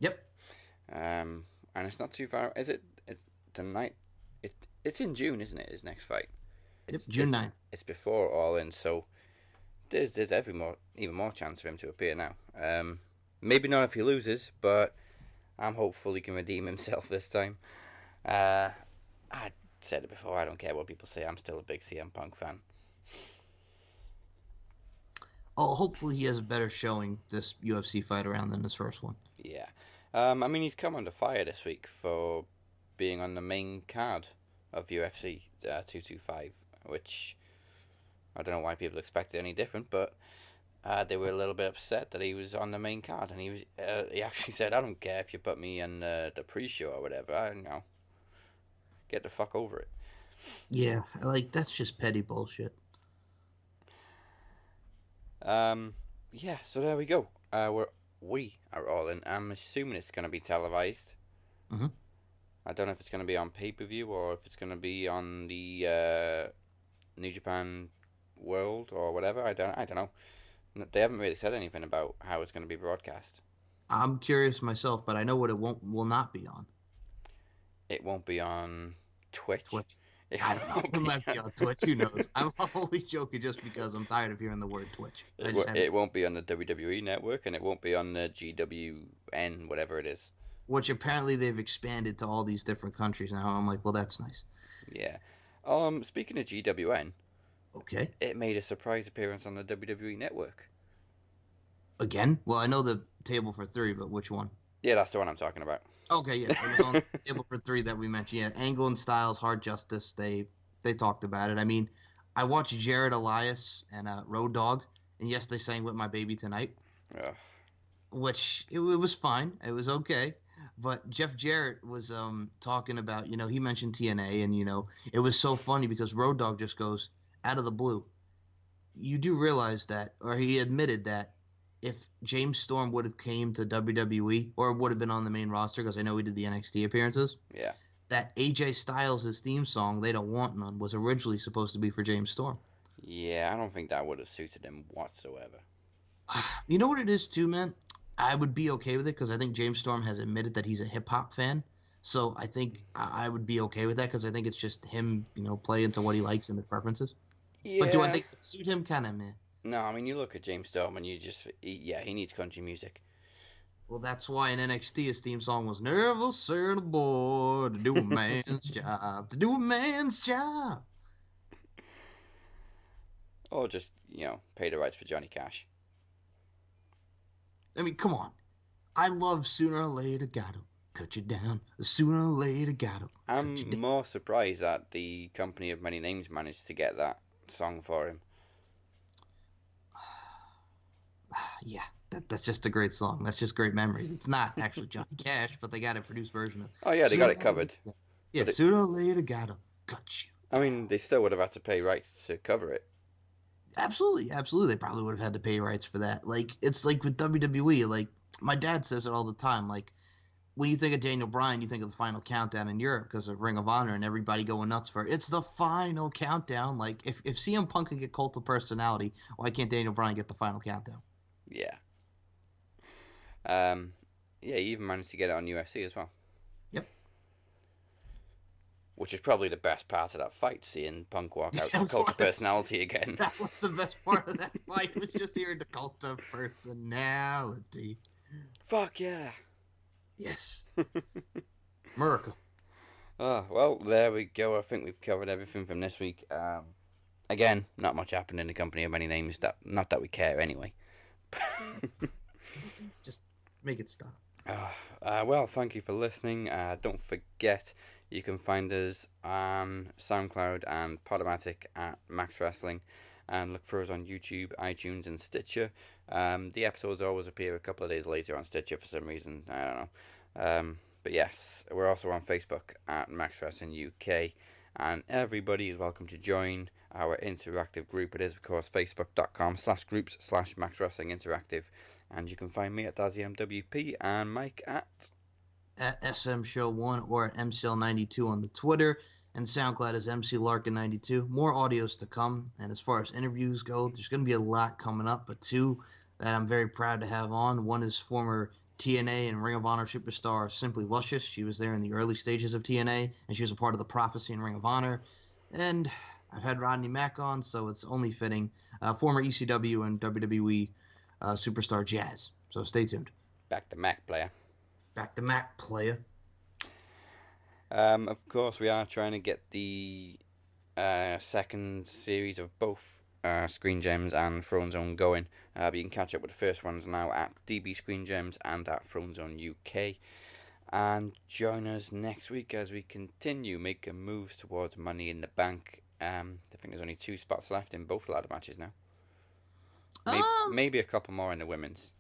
Yep. And it's not too far. Is it? It's the night. It's in June, isn't it? His next fight. Yep, June 9th. It's before All In, so there's even more chance for him to appear now. Maybe not if he loses, but I'm hopeful he can redeem himself this time. I said it before. I don't care what people say. I'm still a big CM Punk fan. Oh, hopefully he has a better showing this UFC fight around than this first one. Yeah. I mean, he's come under fire this week for being on the main card of UFC 225, which I don't know why people expected any different, but they were a little bit upset that he was on the main card, and he actually said, "I don't care if you put me in the pre-show or whatever. I don't know. Get the fuck over it." Yeah, like, that's just petty bullshit. Yeah. So there we go. We are all in. I'm assuming it's going to be televised. Mhm. I don't know if it's going to be on pay-per-view or if it's going to be on the New Japan World or whatever. I don't know. They haven't really said anything about how it's going to be broadcast. I'm curious myself, but I know what it will not be on. It won't be on Twitch. I don't know. It might be on Twitch. Who knows? I'm only joking just because I'm tired of hearing the word Twitch. It won't be on the WWE network, and it won't be on the GWN, whatever it is. Which apparently they've expanded to all these different countries now. I'm like, well, that's nice. Yeah. Speaking of GWN, Okay. it made a surprise appearance on the WWE network. Again? Well, I know the Table for Three, but which one? Yeah, that's the one I'm talking about. Okay, yeah, it was on the Table for Three that we mentioned. Yeah, Angle and Styles, Hard Justice. They talked about it. I mean, I watched Jared Elias and Road Dogg, and yes, they sang "With My Baby Tonight," Ugh. which it was fine. It was okay. But Jeff Jarrett was talking about, he mentioned TNA, and it was so funny because Road Dogg just goes out of the blue. You do realize that, or he admitted that, if James Storm would have came to WWE or would have been on the main roster, because I know he did the NXT appearances, Yeah. that AJ Styles' theme song, They Don't Want None, was originally supposed to be for James Storm. Yeah, I don't think that would have suited him whatsoever. You know what it is, too, man? I would be okay with it because I think James Storm has admitted that he's a hip-hop fan. So I think I would be okay with that because I think it's just him, play into what he likes and his preferences. But do I Yeah. think it would suit him? Kind of, man. No, I mean, you look at James Storm and he needs country music. Well, that's why in NXT his theme song was "Never send a boy to do a man's job, to do a man's job." Or just, pay the rights for Johnny Cash. I mean, come on. I love "Sooner or Later Gotta Cut You Down." Sooner or later gotta cut you I'm down. more surprised that the Company of Many Names managed to get that song for him. Yeah, that's just a great song. That's just great memories. It's not actually Johnny Cash, but they got a produced version of. Oh, yeah, they got Sooner it or covered. Later- Yeah, But it- "Sooner or later gotta cut you." I mean, they still would have had to pay rights to cover it. Absolutely, absolutely. They probably would have had to pay rights for that. Like, it's like with WWE. Like, my dad says it all the time. Like, when you think of Daniel Bryan, you think of the Final Countdown in Europe because of Ring of Honor and everybody going nuts for it. It's the Final Countdown. Like, if CM Punk can get Cult of Personality, why can't Daniel Bryan get the Final Countdown? Yeah. Yeah, he even managed to get it on UFC as well. Yep. Which is probably the best part of that fight, seeing Punk walk out Yeah, to it Cult of was. Personality again. That was the best part of that fight, was just hearing the Cult of Personality. Fuck yeah. Yes. America. Oh, well, there we go. I think we've covered everything from this week. Again, not much happened in the Company of Many Names. Not that we care anyway. Just make it stop. Well, thank you for listening. Don't forget, you can find us on SoundCloud and Podomatic at Max Wrestling, and look for us on YouTube, iTunes, and Stitcher. The episodes always appear a couple of days later on Stitcher for some reason. I don't know. But yes, we're also on Facebook at Max Wrestling UK, and everybody is welcome to join our interactive group. It is, of course, facebook.com/groups/Max Wrestling Interactive. And you can find me at Dazzy MWP and Mike at SM Show 1 or at MCL92 on the Twitter, and SoundCloud is MC Larkin92. More audios to come, and as far as interviews go, there's going to be a lot coming up, but two that I'm very proud to have on. One is former TNA and Ring of Honor superstar Simply Luscious. She was there in the early stages of TNA, and she was a part of the Prophecy in Ring of Honor. And I've had Rodney Mack on, so it's only fitting. Former ECW and WWE superstar Jazz. So stay tuned. Back to Mac player. Back to Mac, player. Of course, we are trying to get the second series of both Screen Gems and Throne Zone going. But you can catch up with the first ones now at DB Screen Gems and at Throne Zone UK. And join us next week as we continue making moves towards Money in the Bank. I think there's only 2 spots left in both ladder matches now. Maybe a couple more in the women's.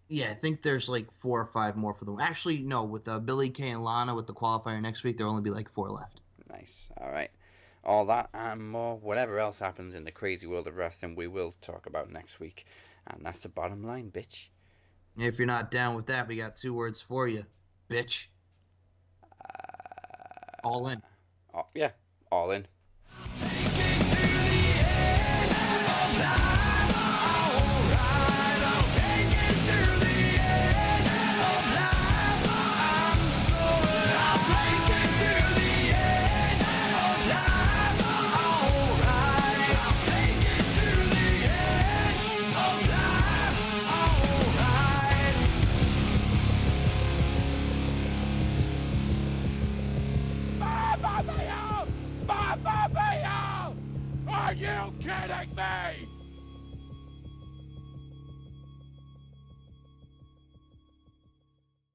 Yeah, I think there's like 4 or 5 more for them. Actually, no, with Billy Kay and Lana with the qualifier next week, there'll only be like 4 left. Nice. All right. All that and more, whatever else happens in the crazy world of wrestling, we will talk about next week. And that's the bottom line, bitch. If you're not down with that, we got 2 words for you, bitch. All in. Yeah, all in. Are you kidding me?